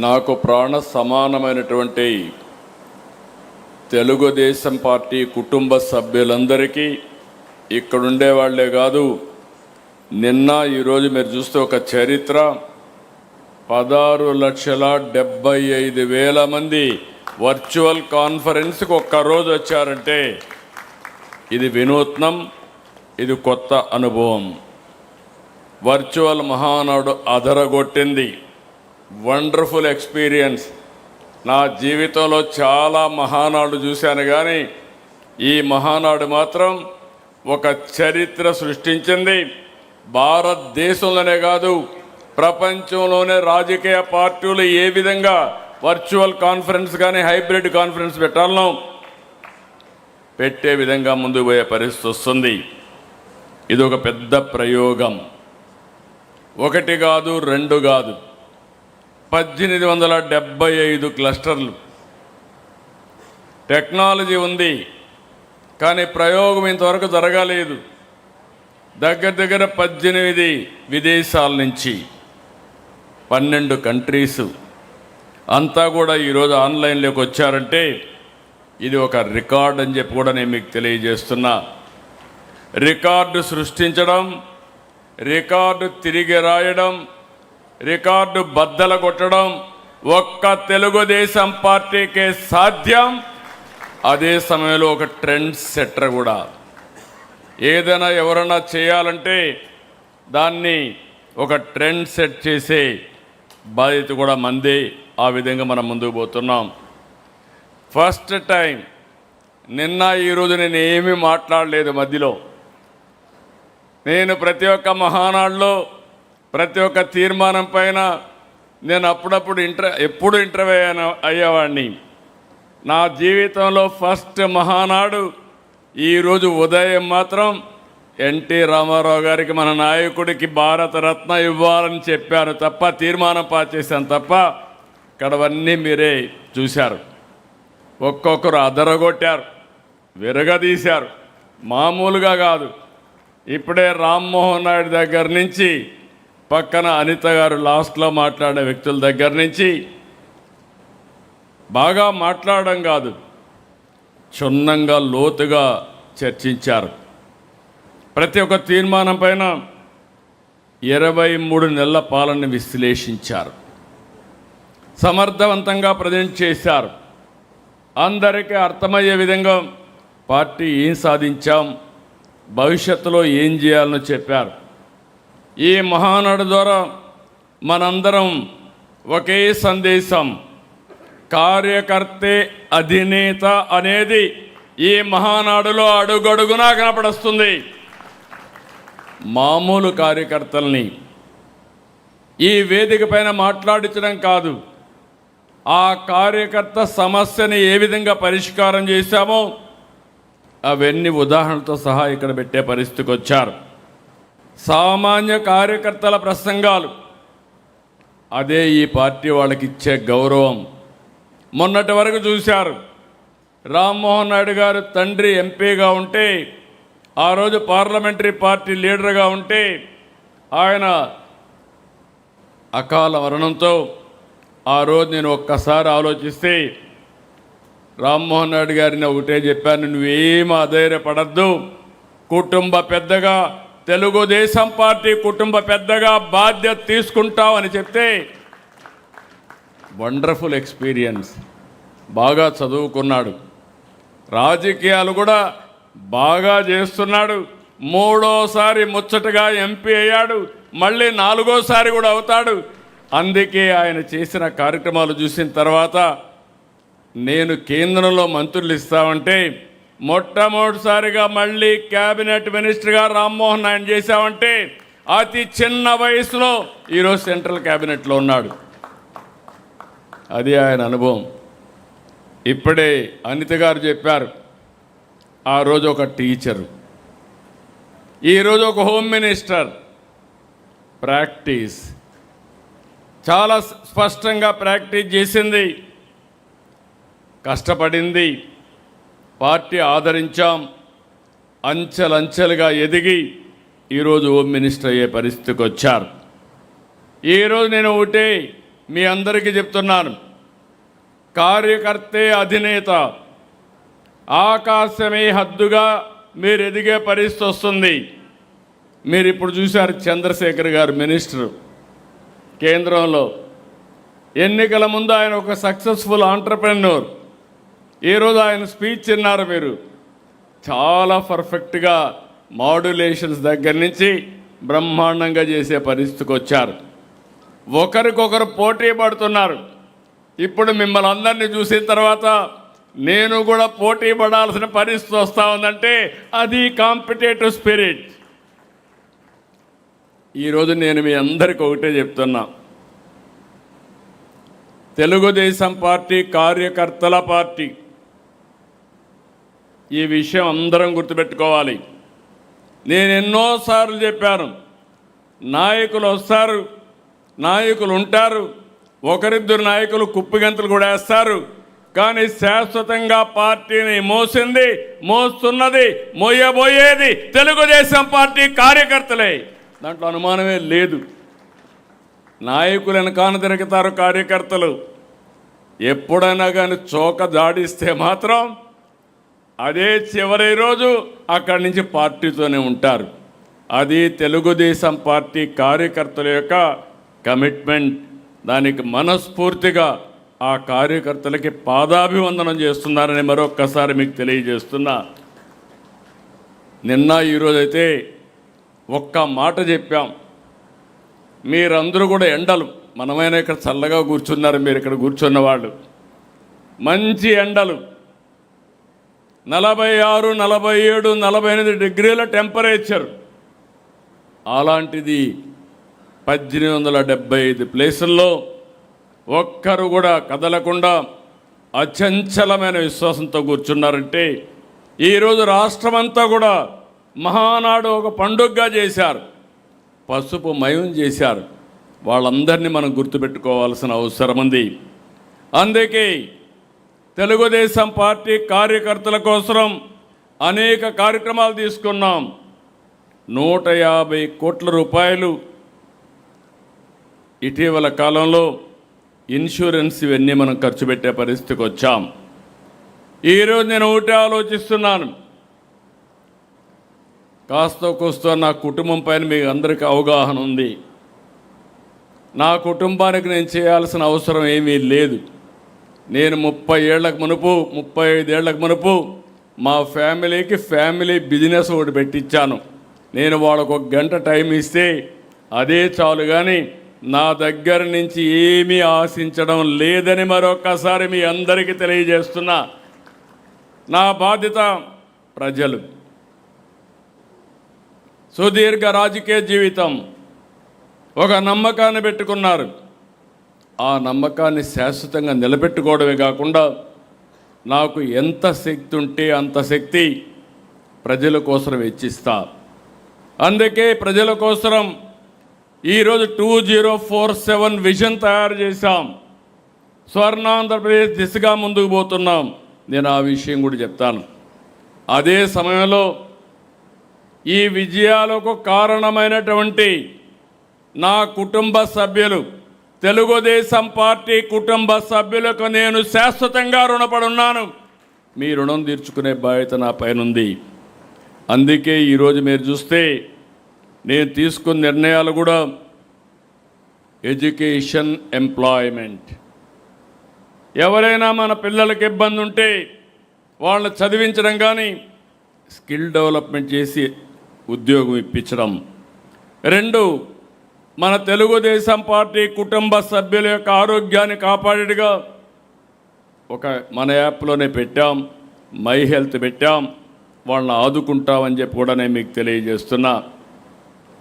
నాకు ప్రాణ సమానమైనటువంటి తెలుగుదేశం పార్టీ కుటుంబ సభ్యులందరికీ ఇక్కడుండే వాళ్ళే కాదు, నిన్న ఈరోజు మీరు చూస్తే ఒక చరిత్ర 16,75,000 మంది వర్చువల్ కాన్ఫరెన్స్కి ఒక్కరోజు వచ్చారంటే ఇది వినూత్నం, ఇది కొత్త అనుభవం. వర్చువల్ మహానాడు అదరగొట్టింది. Wonderful experience. నా జీవితంలో చాలా మహానాడు చూశాను, కానీ ఈ మహానాడు మాత్రం ఒక చరిత్ర సృష్టించింది. భారతదేశంలోనే కాదు, ప్రపంచంలోనే రాజకీయ పార్టీలు ఏ విధంగా వర్చువల్ కాన్ఫరెన్స్ కానీ హైబ్రిడ్ కాన్ఫరెన్స్ పెట్టాలనో పెట్టే విధంగా ముందుకు పోయే పరిస్థితి వస్తుంది. ఇది ఒక పెద్ద ప్రయోగం. ఒకటి కాదు, రెండు కాదు, 1875 క్లస్టర్లు. టెక్నాలజీ ఉంది, కానీ ప్రయోగం ఇంతవరకు జరగలేదు. దగ్గర 18 విదేశాల నుంచి 12 కంట్రీస్ అంతా కూడా ఈరోజు ఆన్లైన్లోకి వచ్చారంటే ఇది ఒక రికార్డ్ అని చెప్పి కూడా నేను మీకు తెలియజేస్తున్నా. రికార్డు సృష్టించడం, రికార్డు తిరిగి రాయడం, రికార్డు బద్దలు కొట్టడం ఒక్క తెలుగుదేశం పార్టీకే సాధ్యం. అదే సమయంలో ఒక ట్రెండ్ సెట్టర్ కూడా. ఏదైనా ఎవరైనా చేయాలంటే దాన్ని ఒక ట్రెండ్ సెట్ చేసే బాధ్యత కూడా మందే. ఆ విధంగా మనం ముందుకు పోతున్నాం. ఫస్ట్ టైం నిన్న ఈరోజు నేను ఏమీ మాట్లాడలేదు మధ్యలో. నేను ప్రతి ఒక్క మహానాడులో ప్రతి ఒక్క తీర్మానం పైన నేను అప్పుడప్పుడు ఎప్పుడు ఇంటర్వ్యూ అయ్యేవాడిని. నా జీవితంలో ఫస్ట్ మహానాడు ఈరోజు ఉదయం మాత్రం ఎన్టీ రామారావు గారికి, మన నాయకుడికి భారతరత్న ఇవ్వాలని చెప్పాను తప్ప, తీర్మానం పాస్ చేశాను తప్ప, ఇక్కడవన్నీ మీరే చూశారు. ఒక్కొక్కరు అదరగొట్టారు, విరగదీశారు. మామూలుగా కాదు. ఇప్పుడే రామ్మోహన్ నాయుడు దగ్గర నుంచి పక్కన అనిత గారు లాస్ట్లో మాట్లాడే వ్యక్తుల దగ్గర నుంచి బాగా మాట్లాడడం కాదు, క్షుణ్ణంగా లోతుగా చర్చించారు. ప్రతి ఒక్క తీర్మానం పైన 23 నెలల పాలన విశ్లేషించారు. సమర్థవంతంగా ప్రజెంట్ చేశారు. అందరికీ అర్థమయ్యే విధంగా పార్టీ ఏం సాధించాం, భవిష్యత్తులో ఏం చేయాలని చెప్పారు. ఈ మహానాడు ద్వారా మనందరం ఒకే సందేశం, కార్యకర్తే అధినేత అనేది ఈ మహానాడులో అడుగడుగునా కనపడుస్తుంది. మామూలు కార్యకర్తల్ని ఈ వేదిక పైన మాట్లాడించడం కాదు, ఆ కార్యకర్త సమస్యని ఏ విధంగా పరిష్కారం చేశామో అవన్నీ ఉదాహరణతో సహా ఇక్కడ పెట్టే పరిస్థితికి వచ్చారు. సామాన్య కార్యకర్తల ప్రసంగాలు, అదే ఈ పార్టీ వాళ్ళకి ఇచ్చే గౌరవం. మొన్నటి వరకు చూశారు, రామ్మోహన్ నాయుడు గారు తండ్రి ఎంపీగా ఉంటే, ఆ రోజు పార్లమెంటరీ పార్టీ లీడర్గా ఉంటే, ఆయన అకాల మరణంతో ఆ రోజు నేను ఒక్కసారి ఆలోచిస్తే రామ్మోహన్ నాయుడు గారిని ఒకటే చెప్పాను, నువ్వేం అధైర్యపడద్దు, కుటుంబ పెద్దగా, తెలుగుదేశం పార్టీ కుటుంబ పెద్దగా బాధ్యత తీసుకుంటామని చెప్తే, వండర్ఫుల్ ఎక్స్పీరియన్స్. బాగా చదువుకున్నాడు, రాజకీయాలు కూడా బాగా చేస్తున్నాడు. 3వసారి ముచ్చటగా ఎంపీ అయ్యాడు, మళ్ళీ 4వసారి కూడా అవుతాడు. అందుకే ఆయన చేసిన కార్యక్రమాలు చూసిన తర్వాత నేను కేంద్రంలో మంత్రులు ఇస్తామంటే, మొట్టమొదటిసారిగా మళ్ళీ క్యాబినెట్ మినిస్టర్గా రామ్మోహన్ నాయుడు చేశామంటే, అతి చిన్న వయసులో ఈరోజు సెంట్రల్ క్యాబినెట్లో ఉన్నాడు. అది ఆయన అనుభవం. ఇప్పుడే అనిత గారు చెప్పారు, ఆ రోజు ఒక టీచరు, ఈరోజు ఒక హోమ్ మినిస్టర్. ప్రాక్టీస్ చాలా స్పష్టంగా ప్రాక్టీస్ చేసింది, కష్టపడింది, పార్టీ ఆదరించాం, అంచెలంచెలుగా ఎదిగి ఈరోజు హోమ్ మినిస్టర్ అయ్యే పరిస్థితికి వచ్చారు. ఈరోజు నేను ఒకటే మీ అందరికీ చెప్తున్నాను, కార్యకర్తే అధినేత. ఆకాశమే హద్దుగా మీరు ఎదిగే పరిస్థితి వస్తుంది. మీరు ఇప్పుడు చూశారు చంద్రశేఖర్ గారు మినిస్టర్ కేంద్రంలో. ఎన్నికల ముందు ఆయన ఒక సక్సెస్ఫుల్ ఆంటర్ప్రెన్యూర్. ఈరోజు ఆయన స్పీచ్ విన్నారు మీరు. చాలా పర్ఫెక్ట్గా మాడ్యులేషన్స్ దగ్గర నుంచి బ్రహ్మాండంగా చేసే పరిస్థితికి వచ్చారు. ఒకరికొకరు పోటీ పడుతున్నారు. ఇప్పుడు మిమ్మల్ని అందరినీ చూసిన తర్వాత నేను కూడా పోటీ పడాల్సిన పరిస్థితి వస్తూ ఉందంటే అది కాంపిటేటివ్ స్పిరిట్. ఈరోజు నేను మీ అందరికీ ఒకటే చెప్తున్నా, తెలుగుదేశం పార్టీ కార్యకర్తల పార్టీ. ఈ విషయం అందరం గుర్తుపెట్టుకోవాలి. నేను ఎన్నోసార్లు చెప్పాను, నాయకులు వస్తారు, నాయకులు ఉంటారు, ఒకరిద్దరు నాయకులు కుప్పిగంతులు కూడా వేస్తారు, కానీ శాశ్వతంగా పార్టీని మోస్తున్నది, మోయబోయేది తెలుగుదేశం పార్టీ కార్యకర్తలే. దాంట్లో అనుమానమే లేదు. నాయకులను కాను తిరుగుతారు కార్యకర్తలు. ఎప్పుడైనా కానీ చోక జాడిస్తే మాత్రం అదే చివరి రోజు అక్కడి నుంచి పార్టీతోనే ఉంటారు. అది తెలుగుదేశం పార్టీ కార్యకర్తల యొక్క కమిట్మెంట్. దానికి మనస్ఫూర్తిగా ఆ కార్యకర్తలకి పాదాభివందనం చేస్తున్నారని మరొక్కసారి మీకు తెలియజేస్తున్నా. నిన్న ఈరోజైతే ఒక్క మాట చెప్పాం. మీరందరూ కూడా ఎండలు, మనమైనా ఇక్కడ చల్లగా కూర్చున్నారు, మీరు ఇక్కడ కూర్చున్న వాళ్ళు, మంచి ఎండలు 46, 47, 48 డిగ్రీల టెంపరేచర్. అలాంటిది 1875 ప్లేసుల్లో ఒక్కరు కూడా కదలకుండా అచంచలమైన విశ్వాసంతో కూర్చున్నారంటే ఈరోజు రాష్ట్రమంతా కూడా మహానాడు ఒక పండుగగా చేశారు, పసుపు మయం చేశారు. వాళ్ళందరినీ మనం గుర్తుపెట్టుకోవాల్సిన అవసరం ఉంది. అందుకే తెలుగుదేశం పార్టీ కార్యకర్తల కోసం అనేక కార్యక్రమాలు తీసుకున్నాం. 150 కోట్ల రూపాయలు ఇటీవల కాలంలో ఇన్సూరెన్స్ ఇవన్నీ మనం ఖర్చు పెట్టే పరిస్థితికి వచ్చాం. ఈరోజు నేను ఒకటే ఆలోచిస్తున్నాను, కాస్త కోస్తో నా కుటుంబం పైన మీకు అందరికీ అవగాహన ఉంది. నా కుటుంబానికి నేను చేయాల్సిన అవసరం ఏమీ లేదు. నేను 30 ఏళ్లకు మునుపు 35 ఏళ్లకు మునుపు మా ఫ్యామిలీకి ఫ్యామిలీ బిజినెస్ ఒకటి పెట్టించాను. నేను వాళ్ళకు 1 గంట టైం ఇస్తే అదే చాలు, కానీ నా దగ్గర నుంచి ఏమీ ఆశించడం లేదని మరొక్కసారి మీ అందరికీ తెలియజేస్తున్నా. నా బాధ్యత ప్రజలు. సుదీర్ఘ రాజకీయ జీవితం, ఒక నమ్మకాన్ని పెట్టుకున్నారు. ఆ నమ్మకాన్ని శాశ్వతంగా నిలబెట్టుకోవడమే కాకుండా నాకు ఎంత శక్తి ఉంటే అంత శక్తి ప్రజల కోసం వెచ్చిస్తా. అందుకే ప్రజల కోసం ఈరోజు 2047 విజన్ తయారు చేశాం. స్వర్ణాంధ్రప్రదేశ్ దిశగా ముందుకు పోతున్నాం. నేను ఆ విషయం కూడా చెప్తాను. అదే సమయంలో ఈ విజయాలకు కారణమైనటువంటి నా కుటుంబ సభ్యులు, తెలుగుదేశం పార్టీ కుటుంబ సభ్యులకు నేను శాశ్వతంగా రుణపడి ఉన్నాను. మీ రుణం తీర్చుకునే బాధ్యత నా పైనుంది. అందుకే ఈరోజు మీరు చూస్తే నేను తీసుకున్న నిర్ణయాలు కూడా ఎడ్యుకేషన్, ఎంప్లాయ్మెంట్. ఎవరైనా మన పిల్లలకి ఇబ్బంది ఉంటే వాళ్ళని చదివించడం, కానీ స్కిల్ డెవలప్మెంట్ చేసి ఉద్యోగం ఇప్పించడం. 2, మన తెలుగుదేశం పార్టీ కుటుంబ సభ్యుల యొక్క ఆరోగ్యాన్ని కాపాడేట్టుగా మన యాప్లోనే పెట్టాం, మై హెల్త్ పెట్టాం. వాళ్ళని ఆదుకుంటామని చెప్పి కూడా నేను మీకు తెలియజేస్తున్నా.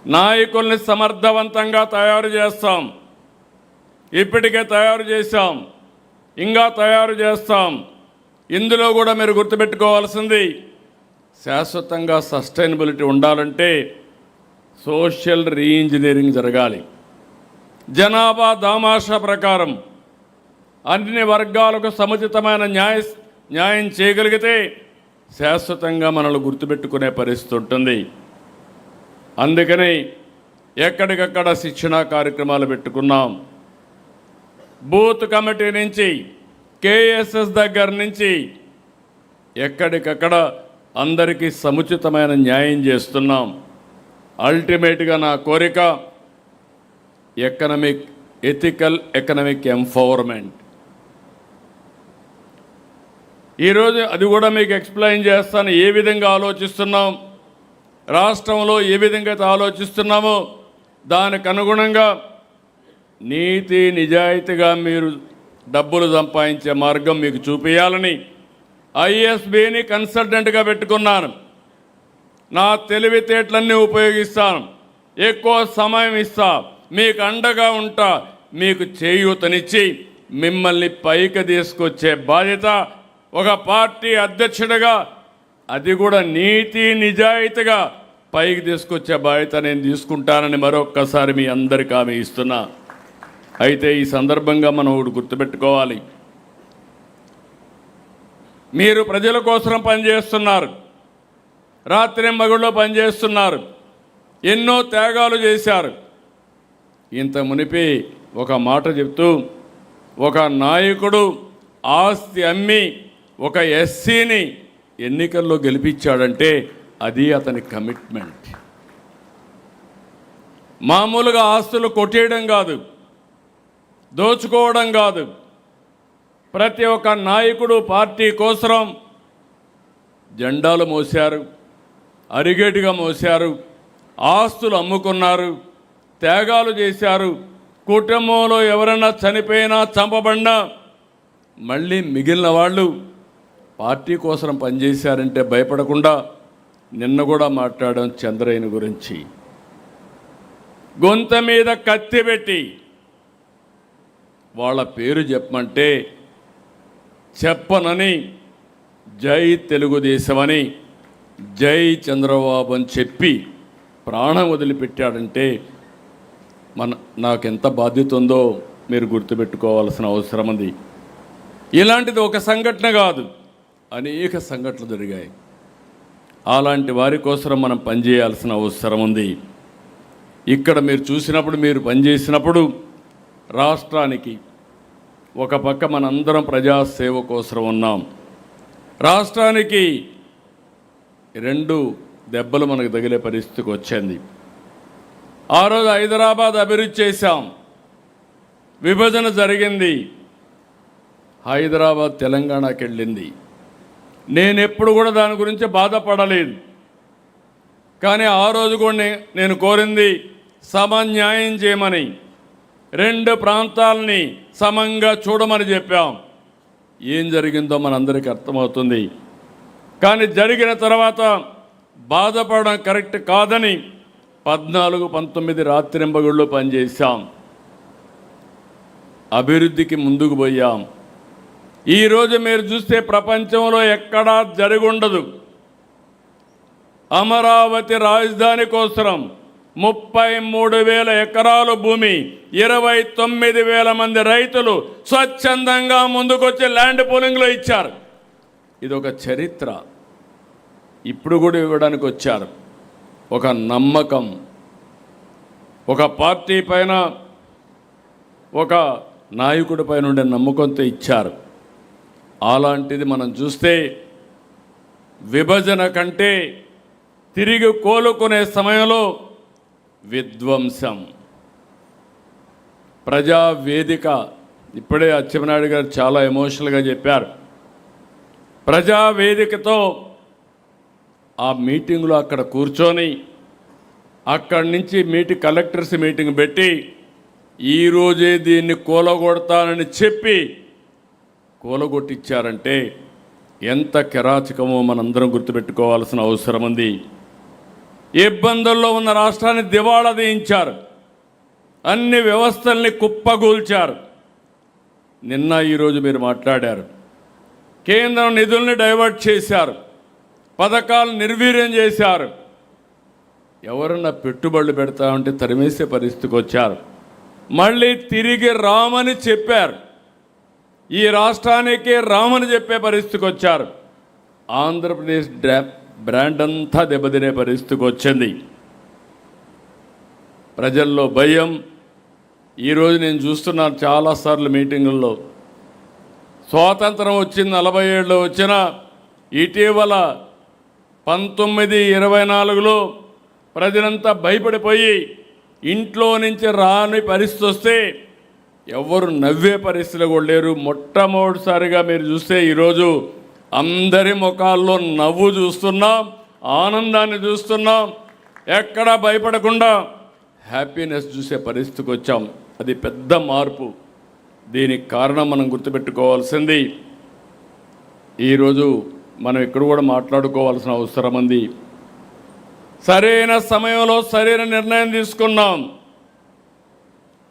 నాయకుల్ని సమర్థవంతంగా తయారు చేస్తాం. ఇప్పటికే తయారు చేశాం, ఇంకా తయారు చేస్తాం. ఇందులో కూడా మీరు గుర్తుపెట్టుకోవాల్సింది, శాశ్వతంగా సస్టైనబిలిటీ ఉండాలంటే సోషల్ రీఇంజనీరింగ్ జరగాలి. జనాభా దామాషా ప్రకారం అన్ని వర్గాలకు సముచితమైన న్యాయం చేయగలిగితే శాశ్వతంగా మనల్ని గుర్తుపెట్టుకునే పరిస్థితి ఉంటుంది. అందుకని ఎక్కడికక్కడ శిక్షణా కార్యక్రమాలు పెట్టుకున్నాం. బూత్ కమిటీ నుంచి కేఎస్ఎస్ దగ్గర నుంచి ఎక్కడికక్కడ అందరికీ సముచితమైన న్యాయం చేస్తున్నాం. అల్టిమేట్గా నా కోరిక ఎకనామిక్ ఎంపవర్మెంట్. ఈరోజు అది కూడా మీకు ఎక్స్ప్లెయిన్ చేస్తాను. ఏ విధంగా ఆలోచిస్తున్నాం, రాష్ట్రంలో ఏ విధంగా అయితే ఆలోచిస్తున్నామో దానికి అనుగుణంగా నీతి నిజాయితీగా మీరు డబ్బులు సంపాదించే మార్గం మీకు చూపించాలని ఐఎస్బిని కన్సల్టెంట్గా పెట్టుకున్నాను. నా తెలివితేటలన్నీ ఉపయోగిస్తాను, ఎక్కువ సమయం ఇస్తా, మీకు అండగా ఉంటా, మీకు చేయూతనిచ్చి మిమ్మల్ని పైకి తీసుకొచ్చే బాధ్యత ఒక పార్టీ అధ్యక్షుడిగా, అది కూడా నీతి నిజాయితీగా పైకి తీసుకొచ్చే బాధ్యత నేను తీసుకుంటానని మరొక్కసారి మీ అందరికీ హామీ ఇస్తున్నా. అయితే ఈ సందర్భంగా మనం ఒకటి గుర్తుపెట్టుకోవాలి. మీరు ప్రజల కోసం పనిచేస్తున్నారు, రాత్రింబగళ్ళు పనిచేస్తున్నారు, ఎన్నో త్యాగాలు చేశారు. ఇంత మునిపి ఒక మాట చెప్తూ, ఒక నాయకుడు ఆస్తి అమ్మి ఒక ఎస్సీని ఎన్నికల్లో గెలిపించాడంటే అది అతని కమిట్మెంట్. మామూలుగా ఆస్తులు కొట్టేయడం కాదు, దోచుకోవడం కాదు. ప్రతి ఒక్క నాయకుడు పార్టీ కోసం జెండాలు మోశారు, అరిగేటుగా మోశారు, ఆస్తులు అమ్ముకున్నారు, త్యాగాలు చేశారు. కుటుంబంలో ఎవరైనా చనిపోయినా చంపబడినా మళ్ళీ మిగిలిన వాళ్ళు పార్టీ కోసం పనిచేశారంటే భయపడకుండా నిన్న కూడా మాట్లాడాం చంద్రయ్యని గురించి. గొంత మీద కత్తి పెట్టి వాళ్ళ పేరు చెప్పమంటే చెప్పనని జై తెలుగుదేశమని, జై చంద్రబాబు అని చెప్పి ప్రాణం వదిలిపెట్టాడంటే నాకెంత బాధ్యత ఉందో మీరు గుర్తుపెట్టుకోవాల్సిన అవసరం ఉంది. ఇలాంటిది ఒక సంఘటన కాదు, అనేక సంఘటనలు జరిగాయి. అలాంటి వారి కోసం మనం పనిచేయాల్సిన అవసరం ఉంది. ఇక్కడ మీరు చూసినప్పుడు, మీరు పనిచేసినప్పుడు రాష్ట్రానికి ఒక పక్క మనందరం ప్రజాసేవ కోసం ఉన్నాం. రాష్ట్రానికి 2 దెబ్బలు మనకు తగిలే పరిస్థితికి వచ్చింది. ఆ రోజు హైదరాబాద్ అభివృద్ధి చేశాం, విభజన జరిగింది, హైదరాబాద్ తెలంగాణకి వెళ్ళింది. నేను ఎప్పుడు కూడా దాని గురించి బాధపడలేదు. కానీ ఆ రోజు కూడా నేను కోరింది సమన్యాయం చేయమని, 2 ప్రాంతాలని సమంగా చూడమని చెప్పాం. ఏం జరిగిందో మనందరికీ అర్థమవుతుంది. కానీ జరిగిన తర్వాత బాధపడడం కరెక్ట్ కాదని 14-19 రాత్రింబగళ్ళు పనిచేశాం, అభివృద్ధికి ముందుకు పోయాం. ఈరోజు మీరు చూస్తే ప్రపంచంలో ఎక్కడా జరుగుండదు. అమరావతి రాజధాని కోసం 33,000 ఎకరాలు భూమి, 29,000 మంది రైతులు స్వచ్ఛందంగా ముందుకొచ్చి ల్యాండ్ పూలింగ్లో ఇచ్చారు. ఇది ఒక చరిత్ర. ఇప్పుడు కూడా ఇవ్వడానికి వచ్చారు. ఒక నమ్మకం, ఒక పార్టీ పైన, ఒక నాయకుడి పైన ఉండే నమ్మకంతో ఇచ్చారు. అలాంటిది మనం చూస్తే విభజన కంటే తిరిగి కోలుకునే సమయంలో విధ్వంసం, ప్రజావేదిక, ఇప్పుడే అచ్చెన్నాయుడు గారు చాలా ఎమోషనల్గా చెప్పారు. ప్రజావేదికతో ఆ మీటింగ్లో అక్కడ కూర్చొని అక్కడి నుంచి కలెక్టర్స్ మీటింగ్ పెట్టి ఈరోజే దీన్ని కూలగొడతానని చెప్పి కూలగొట్టించారంటే ఎంత కిరాచకమో మనందరం గుర్తుపెట్టుకోవాల్సిన అవసరం ఉంది. ఇబ్బందుల్లో ఉన్న రాష్ట్రాన్ని దివాళా తీయించారు, అన్ని వ్యవస్థల్ని కుప్పగూల్చారు. నిన్న ఈరోజు మీరు మాట్లాడారు, కేంద్రం నిధుల్ని డైవర్ట్ చేశారు, పథకాలు నిర్వీర్యం చేశారు. ఎవరన్నా పెట్టుబడులు పెడతామంటే తరిమేసే పరిస్థితికి వచ్చారు. మళ్ళీ తిరిగి రామని చెప్పారు, ఈ రాష్ట్రానికి రామని చెప్పే పరిస్థితికి వచ్చారు. ఆంధ్రప్రదేశ్ బ్రాండ్ అంతా దెబ్బతినే పరిస్థితికి వచ్చింది. ప్రజల్లో భయం, ఈరోజు నేను చూస్తున్నాను చాలాసార్లు మీటింగుల్లో, స్వాతంత్రం వచ్చింది 47లో వచ్చిన ఇటీవల 1924లో ప్రజలంతా భయపడిపోయి ఇంట్లో నుంచి రాని పరిస్థితి వస్తే ఎవరు నవ్వే పరిస్థితులు కూడా లేరు. మొట్టమొదటిసారిగా మీరు చూస్తే ఈరోజు అందరి ముఖాల్లో నవ్వు చూస్తున్నాం, ఆనందాన్ని చూస్తున్నాం, ఎక్కడా భయపడకుండా హ్యాపీనెస్ చూసే పరిస్థితికి వచ్చాం. అది పెద్ద మార్పు. దీనికి కారణం మనం గుర్తుపెట్టుకోవాల్సింది, ఈరోజు మనం ఇక్కడ కూడా మాట్లాడుకోవాల్సిన అవసరం ఉంది. సరైన సమయంలో సరైన నిర్ణయం తీసుకున్నాం.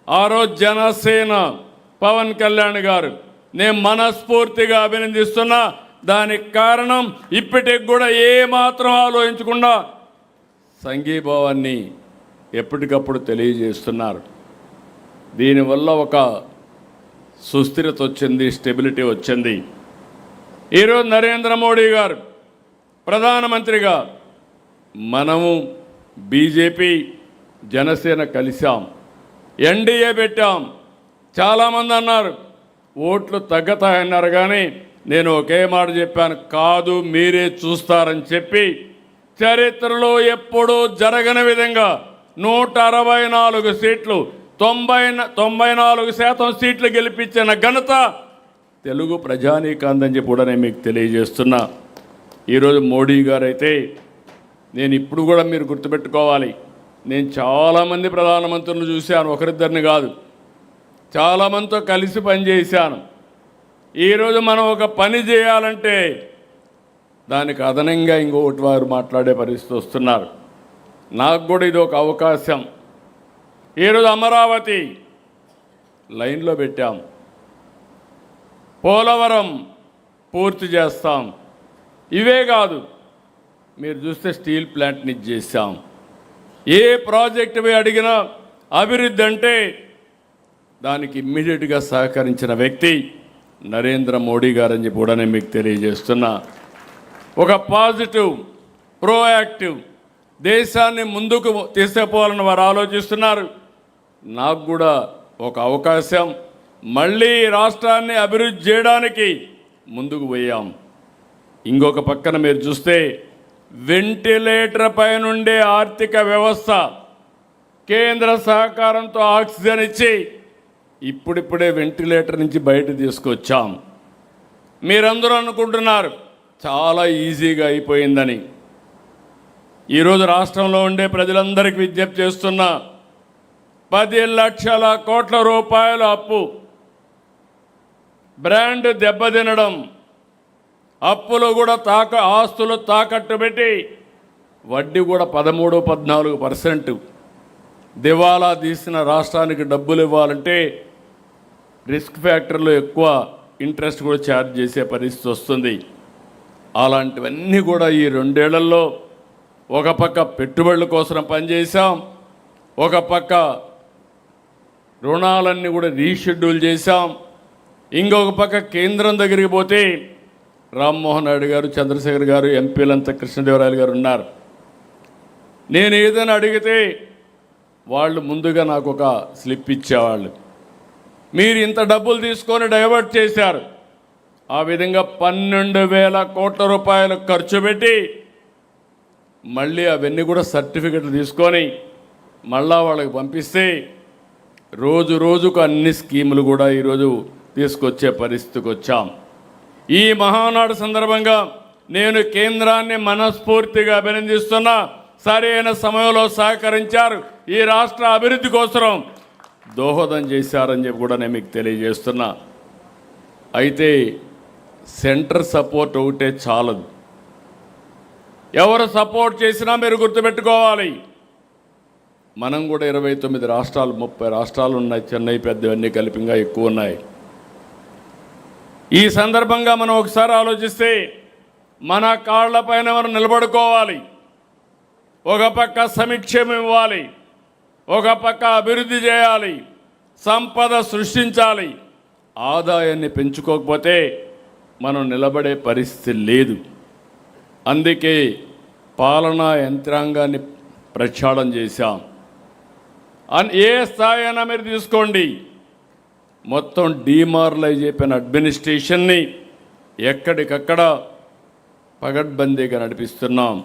ఆ రోజు జనసేన పవన్ కళ్యాణ్ గారు నేను మనస్ఫూర్తిగా అభినందిస్తున్నా. దానికి కారణం ఇప్పటికి కూడా ఏమాత్రం ఆలోచించకుండా సంఘీభావాన్ని ఎప్పటికప్పుడు తెలియజేస్తున్నారు. దీనివల్ల ఒక సుస్థిరత వచ్చింది, స్టెబిలిటీ వచ్చింది. ఈరోజు నరేంద్ర మోడీ గారు ప్రధానమంత్రిగా, మనము బీజేపీ జనసేన కలిసాం, ఎన్డీఏ పెట్టాం. చాలామంది అన్నారు ఓట్లు తగ్గుతాయన్నారు, కానీ నేను ఒకే మాట చెప్పాను, కాదు మీరే చూస్తారని చెప్పి చరిత్రలో ఎప్పుడూ జరగని విధంగా 164 సీట్లు 94% సీట్లు గెలిపించిన ఘనత తెలుగు ప్రజానీకాందని చెప్పి కూడా నేను మీకు తెలియజేస్తున్నా. ఈరోజు మోడీ గారు అయితే, నేను ఇప్పుడు కూడా మీరు గుర్తుపెట్టుకోవాలి, నేను చాలామంది ప్రధానమంత్రులను చూశాను, ఒకరిద్దరిని కాదు, చాలామందితో కలిసి పనిచేశాను. ఈరోజు మనం ఒక పని చేయాలంటే దానికి అదనంగా ఇంకొకటి వారు మాట్లాడే పరిస్థితి వస్తున్నారు. నాకు కూడా ఇది ఒక అవకాశం. ఈరోజు అమరావతి లైన్లో పెట్టాం, పోలవరం పూర్తి చేస్తాం. ఇవే కాదు, మీరు చూస్తే స్టీల్ ప్లాంట్ని చేశాం. ఏ ప్రాజెక్టు అడిగినా అభివృద్ధి అంటే దానికి ఇమ్మీడియట్గా సహకరించిన వ్యక్తి నరేంద్ర మోడీ గారని చెప్పి కూడా నేను మీకు తెలియజేస్తున్నా. ఒక పాజిటివ్, ప్రోయాక్టివ్ దేశాన్ని ముందుకు తీసుకుపోవాలని వారు ఆలోచిస్తున్నారు. నాకు కూడా ఒక అవకాశం, మళ్ళీ రాష్ట్రాన్ని అభివృద్ధి చేయడానికి ముందుకు పోయాం. ఇంకొక పక్కన మీరు చూస్తే వెంటిలేటర్ పైనుండే ఆర్థిక వ్యవస్థ కేంద్ర సహకారంతో ఆక్సిజన్ ఇచ్చి ఇప్పుడిప్పుడే వెంటిలేటర్ నుంచి బయట తీసుకొచ్చాం. మీరందరూ అనుకుంటున్నారు చాలా ఈజీగా అయిపోయిందని. ఈరోజు రాష్ట్రంలో ఉండే ప్రజలందరికీ విజ్ఞప్తి చేస్తున్నా, 10 లక్షల కోట్ల రూపాయల అప్పు, బ్రాండ్ దెబ్బతినడం, అప్పులు కూడా ఆస్తులు తాకట్టు పెట్టి వడ్డీ కూడా 13-14% దివాలా తీసిన రాష్ట్రానికి డబ్బులు ఇవ్వాలంటే రిస్క్ ఫ్యాక్టర్లో ఎక్కువ ఇంట్రెస్ట్ కూడా ఛార్జ్ చేసే పరిస్థితి వస్తుంది. అలాంటివన్నీ కూడా ఈ 2 ఏళ్లలో ఒక పక్క పెట్టుబడుల కోసం పనిచేసాం, ఒక పక్క రుణాలన్నీ కూడా రీషెడ్యూల్ చేశాం, ఇంకొక పక్క కేంద్రం దగ్గరికి పోతే రామ్మోహన్ నాయుడు గారు, చంద్రశేఖర్ గారు, ఎంపీలంతా, కృష్ణదేవరాయలు గారు ఉన్నారు. నేను ఏదైనా అడిగితే వాళ్ళు ముందుగా నాకు ఒక స్లిప్ ఇచ్చేవాళ్ళు, మీరు ఇంత డబ్బులు తీసుకొని డైవర్ట్ చేశారు. ఆ విధంగా 12,000 కోట్ల రూపాయలు ఖర్చు పెట్టి మళ్ళీ అవన్నీ కూడా సర్టిఫికెట్లు తీసుకొని మళ్ళా వాళ్ళకి పంపిస్తే రోజు రోజుకు అన్ని స్కీములు కూడా ఈరోజు తీసుకొచ్చే పరిస్థితికి వచ్చాం. ఈ మహానాడు సందర్భంగా నేను కేంద్రాన్ని మనస్ఫూర్తిగా అభినందిస్తున్నా. సరైన సమయంలో సహకరించారు, ఈ రాష్ట్ర అభివృద్ధి కోసం దోహదం చేశారని చెప్పి కూడా నేను మీకు తెలియజేస్తున్నా. అయితే సెంటర్ సపోర్ట్ ఒకటే చాలదు, ఎవరు సపోర్ట్ చేసినా మీరు గుర్తుపెట్టుకోవాలి, మనం కూడా 29 రాష్ట్రాలు, 30 రాష్ట్రాలు ఉన్నాయి, చెన్నై పెద్దవన్నీ కలిపిగా ఎక్కువ ఉన్నాయి. ఈ సందర్భంగా మనం ఒకసారి ఆలోచిస్తే మన కాళ్లపైన మనం నిలబడుకోవాలి. ఒక పక్క సమీక్షం ఇవ్వాలి, ఒక పక్క అభివృద్ధి చేయాలి, సంపద సృష్టించాలి. ఆదాయాన్ని పెంచుకోకపోతే మనం నిలబడే పరిస్థితి లేదు. అందుకే పాలనా యంత్రాంగాన్ని ప్రక్షాళన చేశాం. ఏ స్థాయి అయినా మీరు తీసుకోండి, మొత్తం డీమారలైజ్ అయిపోయిన అడ్మినిస్ట్రేషన్ని ఎక్కడికక్కడ పగడ్బందీగా నడిపిస్తున్నాం.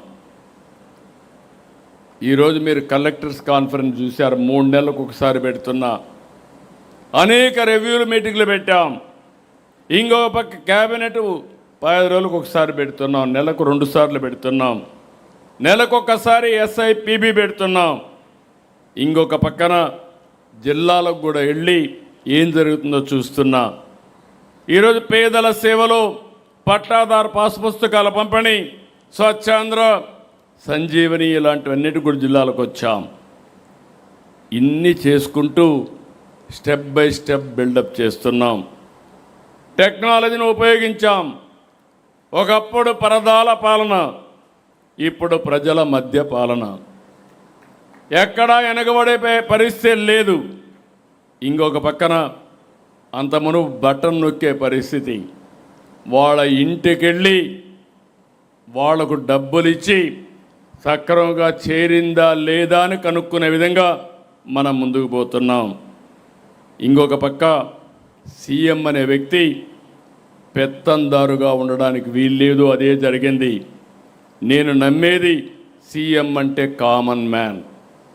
ఈరోజు మీరు కలెక్టర్స్ కాన్ఫరెన్స్ చూశారు, 3 నెలలకు ఒకసారి పెడుతున్నా. అనేక రివ్యూలు మీటింగ్లు పెట్టాం. ఇంకో పక్క క్యాబినెట్ 10 రోజులకు ఒకసారి పెడుతున్నాం, నెలకు 2 సార్లు పెడుతున్నాం, నెలకు ఒకసారి SIPB పెడుతున్నాం. ఇంకొక పక్కన జిల్లాలకు కూడా వెళ్ళి ఏం జరుగుతుందో చూస్తున్నా. ఈరోజు పేదల సేవలు, పట్టాదారు పాస్ పుస్తకాల పంపిణీ, స్వచ్ఛాంధ్ర, సంజీవని ఇలాంటివన్నిటి కూడా జిల్లాలకు వచ్చాం. ఇన్ని చేసుకుంటూ స్టెప్ బై స్టెప్ బిల్డప్ చేస్తున్నాం. టెక్నాలజీని ఉపయోగించాం. ఒకప్పుడు పరదాల పాలన, ఇప్పుడు ప్రజల మధ్య పాలన. ఎక్కడా వెనకబడే పరిస్థితి లేదు. ఇంకొక పక్కన అంతమును బటన్ నొక్కే పరిస్థితి. వాళ్ళ ఇంటికెళ్ళి వాళ్లకు డబ్బులు ఇచ్చి సక్రమంగా చేరిందా లేదా అని కనుక్కునే విధంగా మనం ముందుకు పోతున్నాం. ఇంకొక పక్క సీఎం అనే వ్యక్తి పెత్తందారుగా ఉండడానికి వీల్లేదు, అదే జరిగింది. నేను నమ్మేది సీఎం అంటే కామన్ మ్యాన్.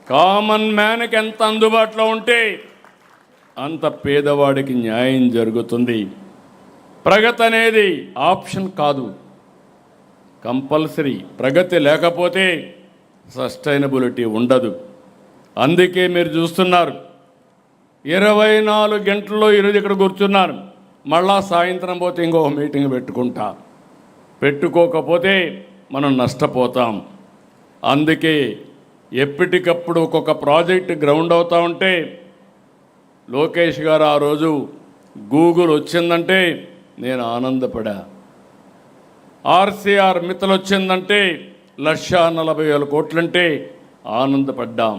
కామన్ మ్యాన్కి ఎంత అందుబాటులో ఉంటే అంత పేదవాడికి న్యాయం జరుగుతుంది. ప్రగతి అనేది ఆప్షన్ కాదు, కంపల్సరీ. ప్రగతి లేకపోతే సస్టైనబిలిటీ ఉండదు. అందుకే మీరు చూస్తున్నారు 24 గంటల్లో ఈరోజు ఇక్కడ కూర్చున్నారు. మళ్ళా సాయంత్రం పోతే ఇంకొక మీటింగ్ పెట్టుకోకపోతే మనం నష్టపోతాం. అందుకే ఎప్పటికప్పుడు ఒక్కొక్క ప్రాజెక్ట్ గ్రౌండ్ అవుతూ ఉంటే, లోకేష్ గారు ఆ రోజు గూగుల్ వచ్చిందంటే నేను ఆనందపడా. RCR మిత్తలు వచ్చిందంటే 1,40,000 కోట్లంటే ఆనందపడ్డాం.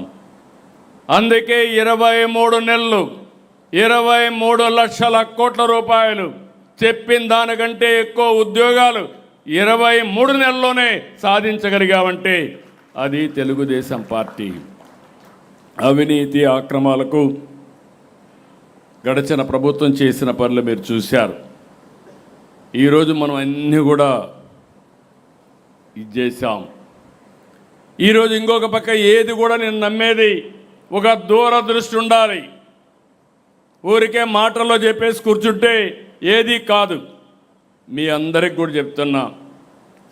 అందుకే 23 నెలలు 23 లక్షల కోట్ల రూపాయలు, చెప్పిన దానికంటే ఎక్కువ ఉద్యోగాలు 23 నెలల్లోనే సాధించగలిగామంటే అది తెలుగుదేశం పార్టీ. అవినీతి అక్రమాలకు గడిచిన ప్రభుత్వం చేసిన పనులు మీరు చూశారు. ఈరోజు మనం అన్నీ కూడా ఇది చేశాం. ఈరోజు ఇంకొక పక్క ఏది కూడా నేను నమ్మేది ఒక దూరదృష్టి ఉండాలి. ఊరికే మాటల్లో చెప్పేసి కూర్చుంటే ఏది కాదు. మీ అందరికి కూడా చెప్తున్నా,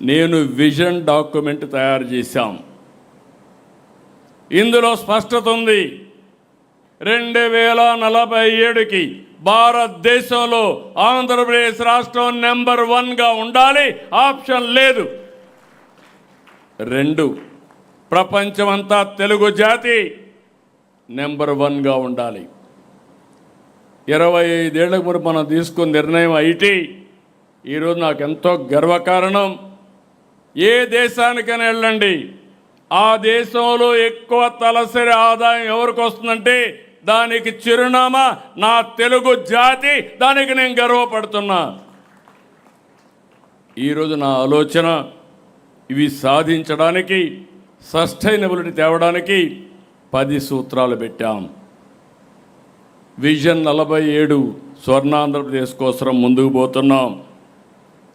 నేను విజన్ డాక్యుమెంట్ తయారు చేశాం. ఇందులో స్పష్టత ఉంది. 2047కి భారతదేశంలో ఆంధ్రప్రదేశ్ రాష్ట్రం నెంబర్ 1గా ఉండాలి, ఆప్షన్ లేదు. 2, ప్రపంచమంతా తెలుగు జాతి నెంబర్ 1గా ఉండాలి. 25 ఏళ్లకు ముందు మనం తీసుకున్న నిర్ణయం ఐటీ ఈరోజు నాకు ఎంతో గర్వకారణం. ఏ దేశానికైనా వెళ్ళండి, ఆ దేశంలో ఎక్కువ తలసరి ఆదాయం ఎవరికి వస్తుందంటే దానికి చిరునామా నా తెలుగు జాతి. దానికి నేను గర్వపడుతున్నా. ఈరోజు నా ఆలోచన ఇవి సాధించడానికి, సస్టైనబిలిటీ తేవడానికి 10 సూత్రాలు పెట్టాం. విజన్ 47 స్వర్ణాంధ్రప్రదేశ్ కోసం ముందుకు పోతున్నాం.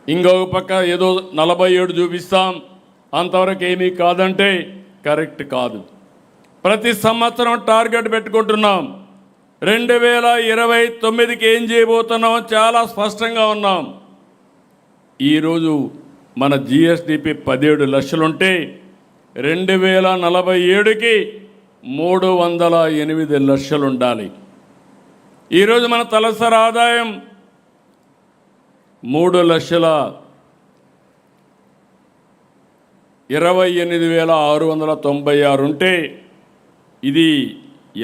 ఇంకొక పక్క ఏదో 47 చూపిస్తాం, అంతవరకు ఏమీ కాదంటే కరెక్ట్ కాదు. ప్రతి సంవత్సరం టార్గెట్ పెట్టుకుంటున్నాం. 2029కి ఏం చేయబోతున్నాం చాలా స్పష్టంగా ఉన్నాం. ఈరోజు మన GSDP 17 లక్షలుంటే 2047కి 308 లక్షలు ఉండాలి. ఈరోజు మన తలసరి ఆదాయం 3,28,696 ఉంటే ఇది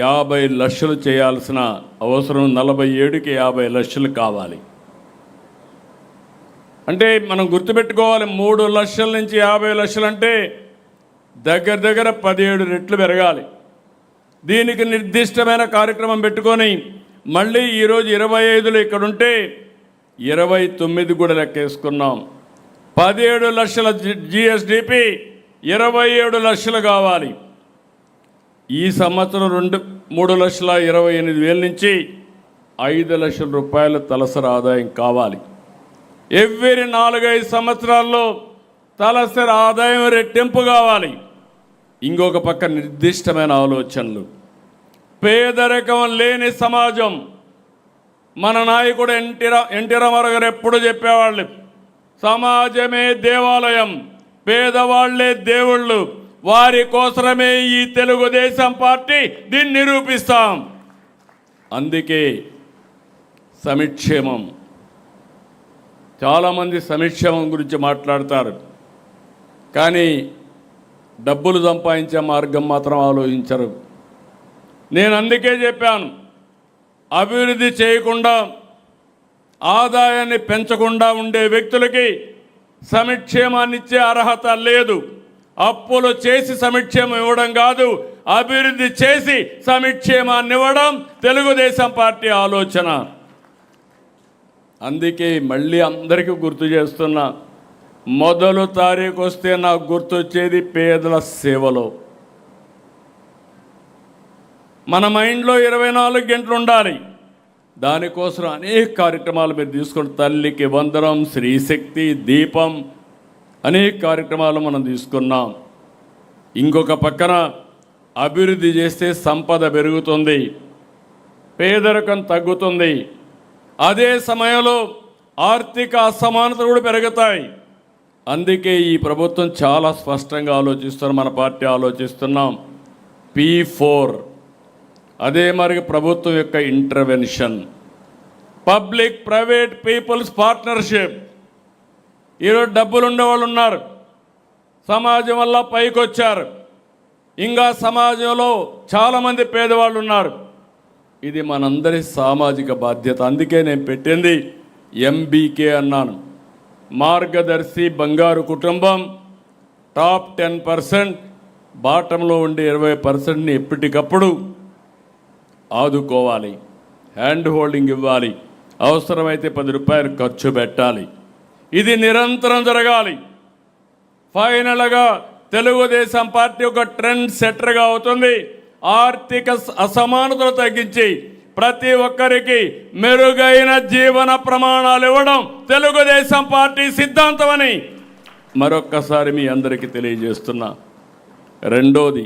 50 లక్షలు చేయాల్సిన అవసరం. 47కి 50 లక్షలు కావాలి. అంటే మనం గుర్తుపెట్టుకోవాలి, 3 లక్షల నుంచి 50 లక్షలు అంటే దగ్గర 17 రెట్లు పెరగాలి. దీనికి నిర్దిష్టమైన కార్యక్రమం పెట్టుకొని మళ్ళీ ఈరోజు 25లో ఇక్కడ ఉంటే 29 కూడా లెక్కేసుకున్నాం. 17 లక్షల GSDP 27 లక్షలు కావాలి. ఈ సంవత్సరం 3,28,000 నుంచి 5 లక్షల రూపాయల తలసరి ఆదాయం కావాలి. ఎవ్రీ 4-5 సంవత్సరాల్లో తలసరి ఆదాయం రెట్టింపు కావాలి. ఇంకొక పక్క నిర్దిష్టమైన ఆలోచనలు. పేదరికం లేని సమాజం. మన నాయకుడు ఎన్టీ రామారావు గారు ఎప్పుడు చెప్పేవాళ్ళు, సమాజమే దేవాలయం, పేదవాళ్లే దేవుళ్ళు, వారి కోసమే ఈ తెలుగుదేశం పార్టీ దీన్ని నిరూపిస్తాం. అందుకే సంక్షేమం. చాలామంది సంక్షేమం గురించి మాట్లాడతారు, కానీ డబ్బులు సంపాదించే మార్గం మాత్రం ఆలోచించరు. నేను అందుకే చెప్పాను, అభివృద్ధి చేయకుండా ఆదాయాన్ని పెంచకుండా ఉండే వ్యక్తులకి సంక్షేమాన్ని ఇచ్చే అర్హత లేదు. అప్పులు చేసి సంక్షేమం ఇవ్వడం కాదు, అభివృద్ధి చేసి సంక్షేమాన్ని ఇవ్వడం తెలుగుదేశం పార్టీ ఆలోచన. అందుకే మళ్ళీ అందరికీ గుర్తు చేస్తున్నా, మొదలు తారీఖు వస్తే నాకు గుర్తొచ్చేది పేదల సేవలో. మన మైండ్లో 24 గంటలు ఉండాలి. దానికోసం అనేక కార్యక్రమాలు మీరు తీసుకుని, తల్లికి వందనం, శ్రీశక్తి, దీపం, అనేక కార్యక్రమాలు మనం తీసుకున్నాం. ఇంకొక పక్కన అభివృద్ధి చేస్తే సంపద పెరుగుతుంది, పేదరికం తగ్గుతుంది. అదే సమయంలో ఆర్థిక అసమానతలు కూడా పెరుగుతాయి. అందుకే ఈ ప్రభుత్వం చాలా స్పష్టంగా ఆలోచిస్తున్నాం, మన పార్టీ ఆలోచిస్తున్నాం. P4 అదే మరి ప్రభుత్వం యొక్క intervention, public private peoples partnership. ఈరోజు డబ్బులు ఉండేవాళ్ళు ఉన్నారు, సమాజం వల్ల పైకి వచ్చారు. ఇంకా సమాజంలో చాలామంది పేదవాళ్ళు ఉన్నారు. ఇది మనందరి సామాజిక బాధ్యత. అందుకే నేను పెట్టింది MBK అన్నాను, మార్గదర్శి బంగారు కుటుంబం. టాప్ 10%, బాటంలో ఉండే 20%ని ఎప్పటికప్పుడు ఆదుకోవాలి, హ్యాండ్ హోల్డింగ్ ఇవ్వాలి, అవసరమైతే 10 రూపాయలు ఖర్చు పెట్టాలి. ఇది నిరంతరం జరగాలి. ఫైనల్గా తెలుగుదేశం పార్టీ ఒక ట్రెండ్ సెట్టర్గా అవుతుంది. ఆర్థిక అసమానతలు తగ్గించి ప్రతి ఒక్కరికి మెరుగైన జీవన ప్రమాణాలు ఇవ్వడం తెలుగుదేశం పార్టీ సిద్ధాంతమని మరొక్కసారి మీ అందరికీ తెలియజేస్తున్నా. రెండోది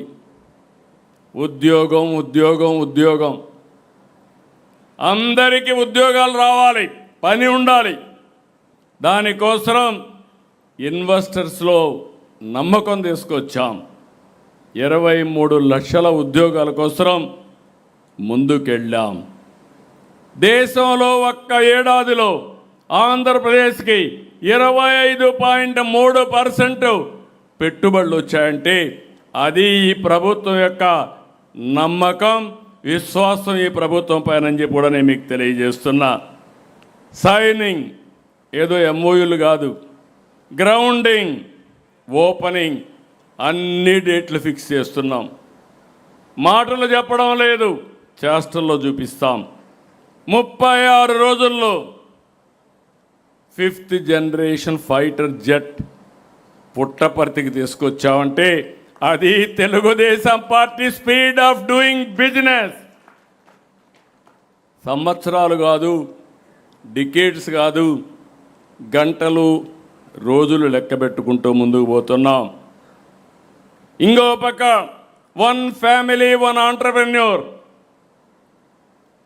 ఉద్యోగం, ఉద్యోగం, ఉద్యోగం. అందరికీ ఉద్యోగాలు రావాలి, పని ఉండాలి. దానికోసం ఇన్వెస్టర్స్లో నమ్మకం తీసుకొచ్చాం. 23 లక్షల ఉద్యోగాల కోసం ముందుకెళ్ళాం. దేశంలో ఒక్క ఏడాదిలో ఆంధ్రప్రదేశ్కి 25.3% పెట్టుబడులు వచ్చాయంటే అది ఈ ప్రభుత్వం యొక్క నమ్మకం, విశ్వాసం ఈ ప్రభుత్వం పైన చెప్పి కూడా నేను మీకు తెలియజేస్తున్నా. సైనింగ్ ఏదో MOUలు కాదు, గ్రౌండింగ్, ఓపెనింగ్ అన్ని డేట్లు ఫిక్స్ చేస్తున్నాం. మాటలు చెప్పడం లేదు, చేష్టల్లో చూపిస్తాం. 36 రోజుల్లో 5th జనరేషన్ ఫైటర్ జెట్ పుట్టపర్తికి తీసుకొచ్చామంటే అది Telugu Desam party speed of doing business. సంవత్సరాలు కాదు, డికేడ్స్ కాదు, గంటలు, రోజులు లెక్క పెట్టుకుంటూ ముందుకు పోతున్నాం. ఇంకో పక్క 1 ఫ్యామిలీ 1 ఆంటర్‌ప్రెన్యూర్.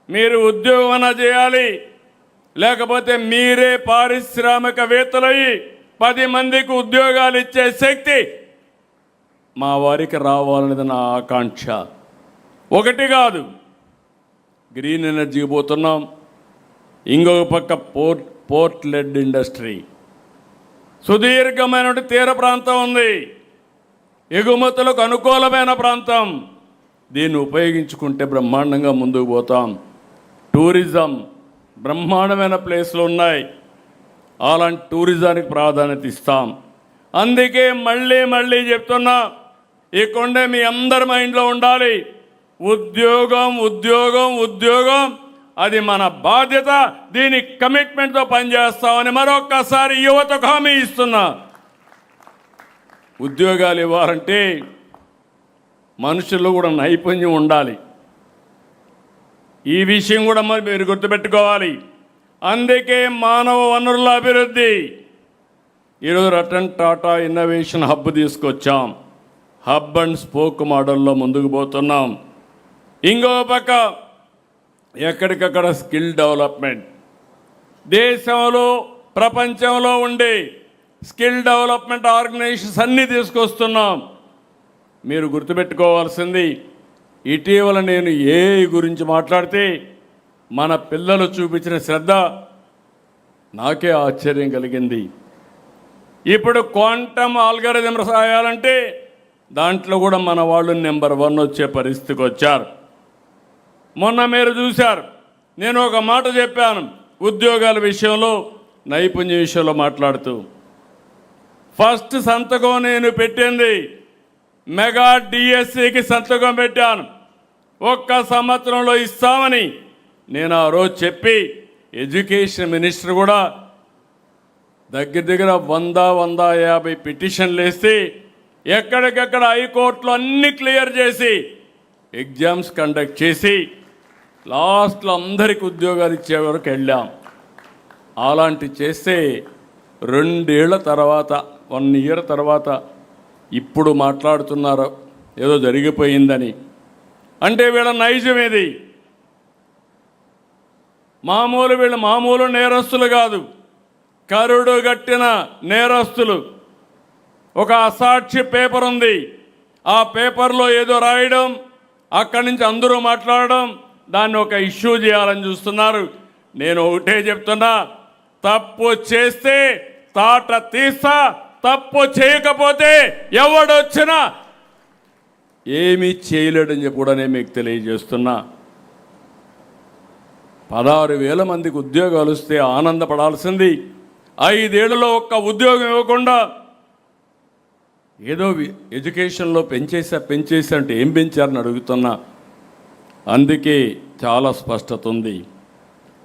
మీరు ఉద్యోగం చేయాలి, లేకపోతే మీరే పారిశ్రామికవేత్తలయ్యి 10 మందికి ఉద్యోగాలు ఇచ్చే శక్తి మా వారికి రావాలనేది నా ఆకాంక్ష. ఒకటి కాదు, గ్రీన్ ఎనర్జీకి పోతున్నాం. ఇంకొక పక్క పోర్ట్ లెడ్ ఇండస్ట్రీ. సుదీర్ఘమైన తీర ప్రాంతం ఉంది, ఎగుమతులకు అనుకూలమైన ప్రాంతం. దీన్ని ఉపయోగించుకుంటే బ్రహ్మాండంగా ముందుకు పోతాం. టూరిజం బ్రహ్మాండమైన ప్లేస్లు ఉన్నాయి, అలాంటి టూరిజానికి ప్రాధాన్యత ఇస్తాం. అందుకే మళ్ళీ చెప్తున్నా, ఈ కొండే మీ అందరి మైండ్లో ఉండాలి. ఉద్యోగం, ఉద్యోగం, ఉద్యోగం, అది మన బాధ్యత. దీని కమిట్మెంట్తో పనిచేస్తామని మరొక్కసారి యువతకు హామీ ఇస్తున్నా. ఉద్యోగాలు ఇవ్వాలంటే మనుషుల్లో కూడా నైపుణ్యం ఉండాలి. ఈ విషయం కూడా మరి మీరు గుర్తుపెట్టుకోవాలి. అందుకే మానవ వనరుల అభివృద్ధి ఈరోజు రతన్ టాటా ఇన్నోవేషన్ హబ్ తీసుకొచ్చాం. హబ్ అండ్ స్పోక్ మోడల్లో ముందుకు పోతున్నాం. ఇంకో పక్క ఎక్కడికక్కడ స్కిల్ డెవలప్మెంట్, దేశంలో ప్రపంచంలో ఉండే స్కిల్ డెవలప్మెంట్ ఆర్గనైజేషన్స్ అన్నీ తీసుకొస్తున్నాం. మీరు గుర్తుపెట్టుకోవాల్సింది, ఇటీవల నేను ఏఐ గురించి మాట్లాడితే మన పిల్లలు చూపించిన శ్రద్ధ నాకే ఆశ్చర్యం కలిగింది. ఇప్పుడు క్వాంటమ్ ఆల్గరిథమ్స్ రాయాలంటే దాంట్లో కూడా మన వాళ్ళు నెంబర్ 1 వచ్చే పరిస్థితికి వచ్చారు. మొన్న మీరు చూశారు, నేను ఒక మాట చెప్పాను ఉద్యోగాల విషయంలో, నైపుణ్య విషయంలో మాట్లాడుతూ. ఫస్ట్ సంతకం నేను పెట్టింది మెగా డిఎస్సికి సంతకం పెట్టాను. 1 సంవత్సరంలో ఇస్తామని నేను ఆ రోజు చెప్పి ఎడ్యుకేషన్ మినిస్టర్ కూడా దగ్గర 150 పిటిషన్లు వేసి ఎక్కడికెక్కడ హైకోర్టులో అన్ని క్లియర్ చేసి ఎగ్జామ్స్ కండక్ట్ చేసి లాస్ట్లో అందరికి ఉద్యోగాలు ఇచ్చే వరకు వెళ్ళాం. అలాంటి చేస్తే 2 ఏళ్ల తర్వాత 1 ఇయర్ తర్వాత ఇప్పుడు మాట్లాడుతున్నారు ఏదో జరిగిపోయిందని. అంటే వీళ్ళ నైజం ఇది. వీళ్ళు మామూలు నేరస్తులు కాదు, కరుడు గట్టిన నేరస్తులు. ఒక అసాక్షి పేపర్ ఉంది, ఆ పేపర్లో ఏదో రాయడం, అక్కడి నుంచి అందరూ మాట్లాడడం, దాన్ని ఒక ఇష్యూ చేయాలని చూస్తున్నారు. నేను ఒకటే చెప్తున్నా, తప్పు చేస్తే తాట తీస్తా, తప్పు చేయకపోతే ఎవడొచ్చినా ఏమీ చేయలేడని చెప్పి కూడా నేను మీకు తెలియజేస్తున్నా. 16,000 మందికి ఉద్యోగాలు వస్తే ఆనందపడాల్సింది 5 ఏళ్లలో ఒక్క ఉద్యోగం ఇవ్వకుండా ఏదో ఎడ్యుకేషన్లో పెంచేసా అంటే ఏం పెంచారని అడుగుతున్నా. అందుకే చాలా స్పష్టత ఉంది.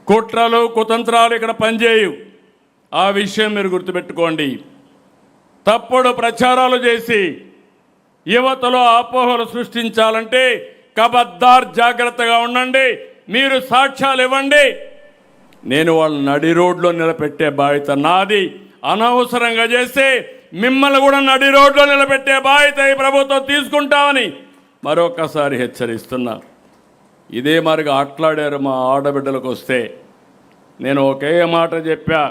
కుట్రలు కుతంత్రాలు ఇక్కడ పనిచేయవు. ఆ విషయం మీరు గుర్తుపెట్టుకోండి. తప్పుడు ప్రచారాలు చేసి యువతలో అపోహలు సృష్టించాలంటే కబద్దార్ జాగ్రత్తగా ఉండండి. మీరు సాక్ష్యాలు ఇవ్వండి, నేను వాళ్ళని నడి రోడ్లో నిలబెట్టే బాధ్యత నాది. అనవసరంగా చేస్తే మిమ్మల్ని కూడా నడి రోడ్లో నిలబెట్టే బాధ్యత ఈ ప్రభుత్వం తీసుకుంటామని మరొకసారి హెచ్చరిస్తున్నా. ఇదే మరిగా ఆటలాడారు మా ఆడబిడ్డలకు వస్తే. నేను ఒకే మాట చెప్పా,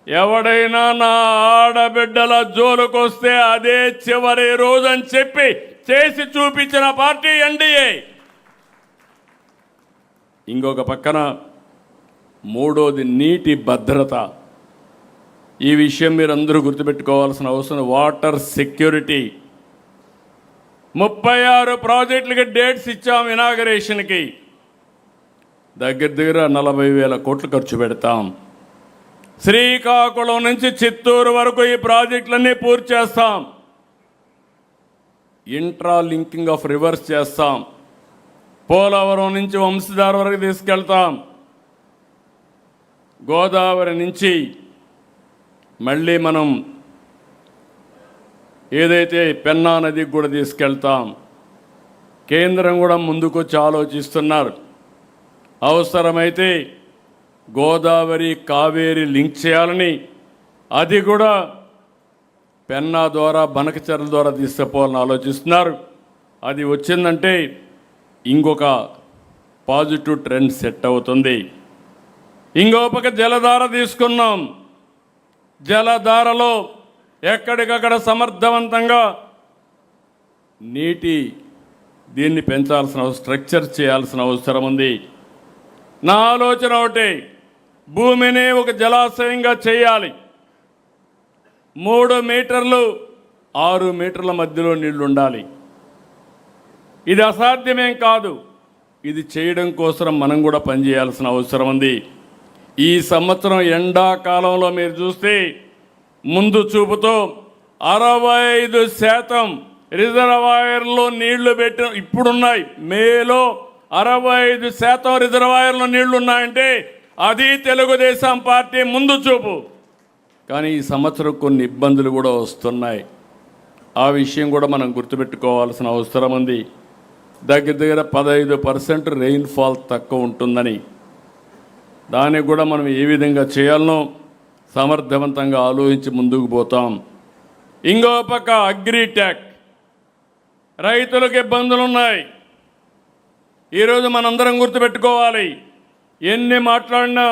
ఎవడైనా నా ఆడబిడ్డల జోలుకు వస్తే అదే చివరి రోజని చెప్పి చేసి చూపించిన పార్టీ ఎన్డీఏ. ఇంకొక పక్కన మూడోది నీటి భద్రత. ఈ విషయం మీరు అందరూ గుర్తుపెట్టుకోవాల్సిన అవసరం. Water security. 36 ప్రాజెక్టులకి డేట్స్ ఇచ్చాం ఇనాగరేషన్కి. దగ్గర 40,000 కోట్లు ఖర్చు పెడతాం. శ్రీకాకుళం నుంచి చిత్తూరు వరకు ఈ ప్రాజెక్టులన్నీ పూర్తి చేస్తాం. ఇంట్రా లింకింగ్ ఆఫ్ రివర్స్ చేస్తాం. పోలవరం నుంచి వంశధార వరకు తీసుకెళ్తాం. గోదావరి నుంచి మళ్ళీ మనం ఏదైతే పెన్నా నదికి కూడా తీసుకెళ్తాం. కేంద్రం కూడా ముందుకొచ్చి ఆలోచిస్తున్నారు. అవసరమైతే గోదావరి కావేరి లింక్ చేయాలని, అది కూడా పెన్నా ద్వారా బనకచెర్ల ద్వారా తీసుకుపోవాలని ఆలోచిస్తున్నారు. అది వచ్చిందంటే ఇంకొక పాజిటివ్ ట్రెండ్ సెట్ అవుతుంది. ఇంకో పక్క జలధార తీసుకున్నాం. జలధారలో ఎక్కడికక్కడ సమర్థవంతంగా దీన్ని పెంచాల్సిన స్ట్రక్చర్ చేయాల్సిన అవసరం ఉంది. నా ఆలోచన ఒకటే, భూమిని ఒక జలాశయంగా చేయాలి. 3 మీటర్లు 6 మీటర్ల మధ్యలో నీళ్లు ఉండాలి. ఇది అసాధ్యమేం కాదు. ఇది చేయడం కోసం మనం కూడా పనిచేయాల్సిన అవసరం ఉంది. ఈ సంవత్సరం ఎండాకాలంలో మీరు చూస్తే ముందు చూపుతో 65% రిజర్వాయర్లో నీళ్లు పెట్టి ఇప్పుడున్నాయి. మేలో 65% రిజర్వాయర్లో నీళ్లు ఉన్నాయంటే అది తెలుగుదేశం పార్టీ ముందు చూపు. కానీ ఈ సంవత్సరం కొన్ని ఇబ్బందులు కూడా వస్తున్నాయి. ఆ విషయం కూడా మనం గుర్తుపెట్టుకోవాల్సిన అవసరం ఉంది. దగ్గర దగ్గర 15% రెయిన్ఫాల్ తక్కువ ఉంటుందని, దానికి కూడా మనం ఏ విధంగా చేయాలనో సమర్థవంతంగా ఆలోచించి ముందుకు పోతాం. ఇంకో పక్క అగ్రిటెక్, రైతులకు ఇబ్బందులు ఉన్నాయి. ఈరోజు మనందరం గుర్తుపెట్టుకోవాలి, ఎన్ని మాట్లాడినా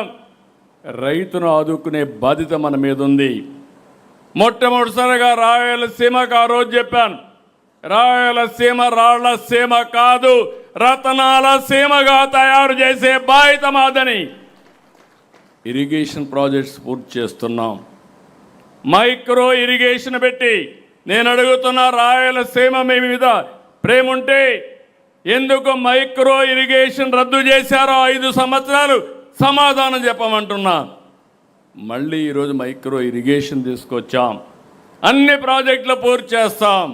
రైతును ఆదుకునే బాధ్యత మన మీద ఉంది. మొట్టమొదటిసారిగా రాయలసీమకు ఆ రోజు చెప్పాను, రాయలసీమ రాళ్ల సీమ కాదు, రతనాల సీమగా తయారు చేసే బాధ్యత మాదని. ఇరిగేషన్ ప్రాజెక్ట్స్ పూర్తి చేస్తున్నాం. మైక్రో ఇరిగేషన్ పెట్టి నేను అడుగుతున్న రాయలసీమ మీ మీద ప్రేమ ఉంటే ఎందుకు మైక్రో ఇరిగేషన్ రద్దు చేశారో 5 సంవత్సరాలు సమాధానం చెప్పమంటున్నా. మళ్ళీ ఈరోజు మైక్రో ఇరిగేషన్ తీసుకొచ్చాం, అన్ని ప్రాజెక్టులు పూర్తి చేస్తాం.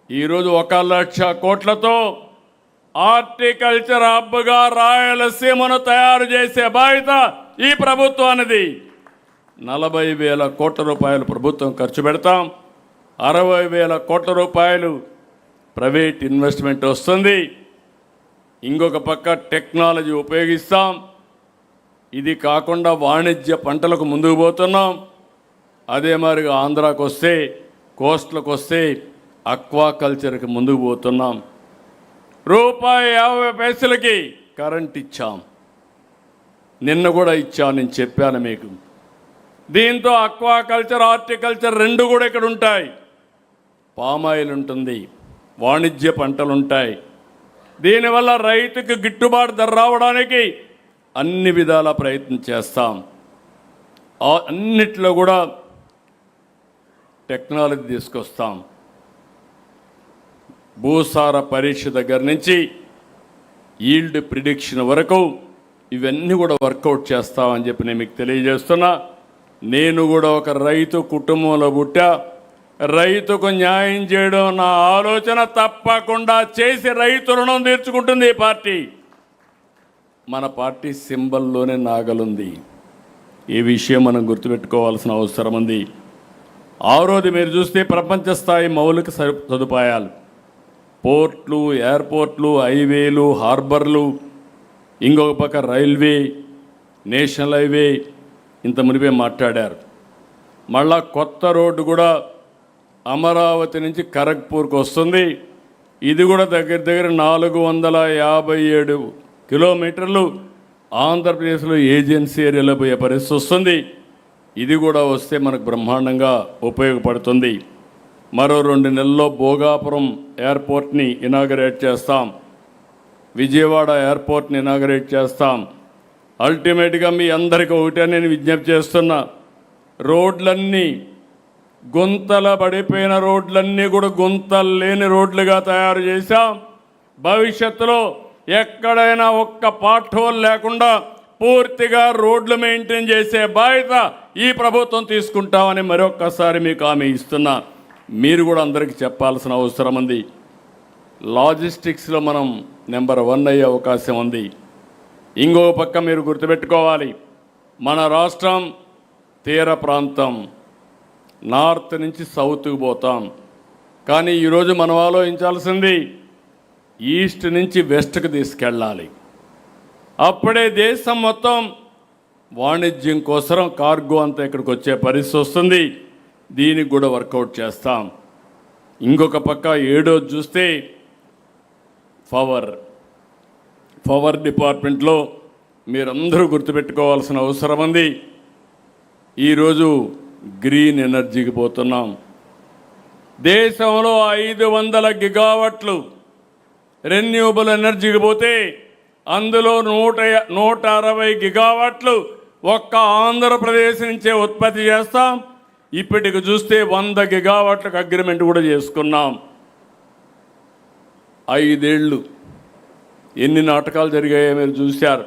ఈరోజు 1,00,000 కోట్లతో హార్టికల్చర్ హబ్గా రాయలసీమను తయారు చేసే బాధ్యత ఈ ప్రభుత్వానిది. 40,000 కోట్ల రూపాయలు ప్రభుత్వం ఖర్చు పెడతాం, 60,000 కోట్ల రూపాయలు ప్రైవేట్ ఇన్వెస్ట్మెంట్ వస్తుంది. ఇంకొక పక్క టెక్నాలజీ ఉపయోగిస్తాం. ఇది కాకుండా వాణిజ్య పంటలకు ముందుకు పోతున్నాం. అదే మాదిరిగా ఆంధ్రాకు వస్తే, కోస్ట్లకు వస్తే అక్వాకల్చర్కి ముందుకు పోతున్నాం. ₹50 కరెంట్ ఇచ్చాం, నిన్న కూడా ఇచ్చాను, నేను చెప్పాను మీకు. దీంతో అక్వాకల్చర్, హార్టికల్చర్ 2 కూడా ఇక్కడ ఉంటాయి. పామాయిల్ ఉంటుంది, వాణిజ్య పంటలు ఉంటాయి. దీనివల్ల రైతుకు గిట్టుబాటు ధర రావడానికి అన్ని విధాల ప్రయత్నం చేస్తాం. అన్నిట్లో కూడా టెక్నాలజీ తీసుకొస్తాం. భూసార పరీక్ష దగ్గర నుంచి ఈల్డ్ ప్రిడిక్షన్ వరకు ఇవన్నీ కూడా వర్కౌట్ చేస్తామని చెప్పి నేను మీకు తెలియజేస్తున్నా. నేను కూడా ఒక రైతు కుటుంబంలో పుట్టా. రైతుకు న్యాయం చేయడం నా ఆలోచన. తప్పకుండా చేసి రైతు రుణం తీర్చుకుంటుంది ఈ పార్టీ. మన పార్టీ సింబల్లోనే నాగలుంది. ఈ విషయం మనం గుర్తుపెట్టుకోవాల్సిన అవసరం ఉంది. ఆరోది మీరు చూస్తే ప్రపంచ స్థాయి మౌలిక సదుపాయాలు, పోర్ట్లు, ఎయిర్పోర్ట్లు, హైవేలు, హార్బర్లు, ఇంకొక పక్క రైల్వే, నేషనల్ హైవే, ఇంత మునిపే మాట్లాడారు. మళ్ళా కొత్త రోడ్డు కూడా అమరావతి నుంచి ఖరగ్పూర్కి వస్తుంది. ఇది కూడా దగ్గర దగ్గర 457 కిలోమీటర్లు ఆంధ్రప్రదేశ్లో ఏజెన్సీ ఏరియాలో పోయే పరిస్థితి వస్తుంది. ఇది కూడా వస్తే మనకు బ్రహ్మాండంగా ఉపయోగపడుతుంది. మరో 2 నెలల్లో భోగాపురం ఎయిర్పోర్ట్ని ఇనాగరేట్ చేస్తాం, విజయవాడ ఎయిర్పోర్ట్ని ఇనాగరేట్ చేస్తాం. అల్టిమేట్గా మీ అందరికీ ఒకటే నేను విజ్ఞప్తి చేస్తున్నా, రోడ్లన్నీ గుంతల పడిపోయిన రోడ్లన్నీ కూడా గుంతలు లేని రోడ్లుగా తయారు చేశాం. భవిష్యత్తులో ఎక్కడైనా ఒక్క పార్ట్ హోల్ లేకుండా పూర్తిగా రోడ్లు మెయింటైన్ చేసే బాధ్యత ఈ ప్రభుత్వం తీసుకుంటామని మరొక్కసారి మీకు హామీ ఇస్తున్నా. మీరు కూడా అందరికీ చెప్పాల్సిన అవసరం ఉంది. లాజిస్టిక్స్లో మనం నెంబర్ 1 అయ్యే అవకాశం ఉంది. ఇంకో పక్క మీరు గుర్తుపెట్టుకోవాలి, మన రాష్ట్రం తీర ప్రాంతం, నార్త్ నుంచి సౌత్కి పోతాం. కానీ ఈరోజు మనం ఆలోచించాల్సింది ఈస్ట్ నుంచి వెస్ట్కి తీసుకెళ్ళాలి. అప్పుడే దేశం మొత్తం వాణిజ్యం కోసం కార్గో అంతా ఇక్కడికి వచ్చే పరిస్థితి వస్తుంది. దీనికి కూడా వర్కౌట్ చేస్తాం. ఇంకొక పక్క 7వ చూస్తే పవర్ డిపార్ట్మెంట్లో మీరందరూ గుర్తుపెట్టుకోవాల్సిన అవసరం ఉంది. ఈరోజు గ్రీన్ ఎనర్జీకి పోతున్నాం. దేశంలో 500 గిగావాట్లు రెన్యూబుల్ ఎనర్జీకి పోతే అందులో 160 గిగావాట్లు ఒక్క ఆంధ్రప్రదేశ్ నుంచే ఉత్పత్తి చేస్తాం. ఇప్పటికి చూస్తే 100 గిగావాట్లకు అగ్రిమెంట్ కూడా చేసుకున్నాం. 5 ఏళ్ళు ఎన్ని నాటకాలు జరిగాయో మీరు చూశారు.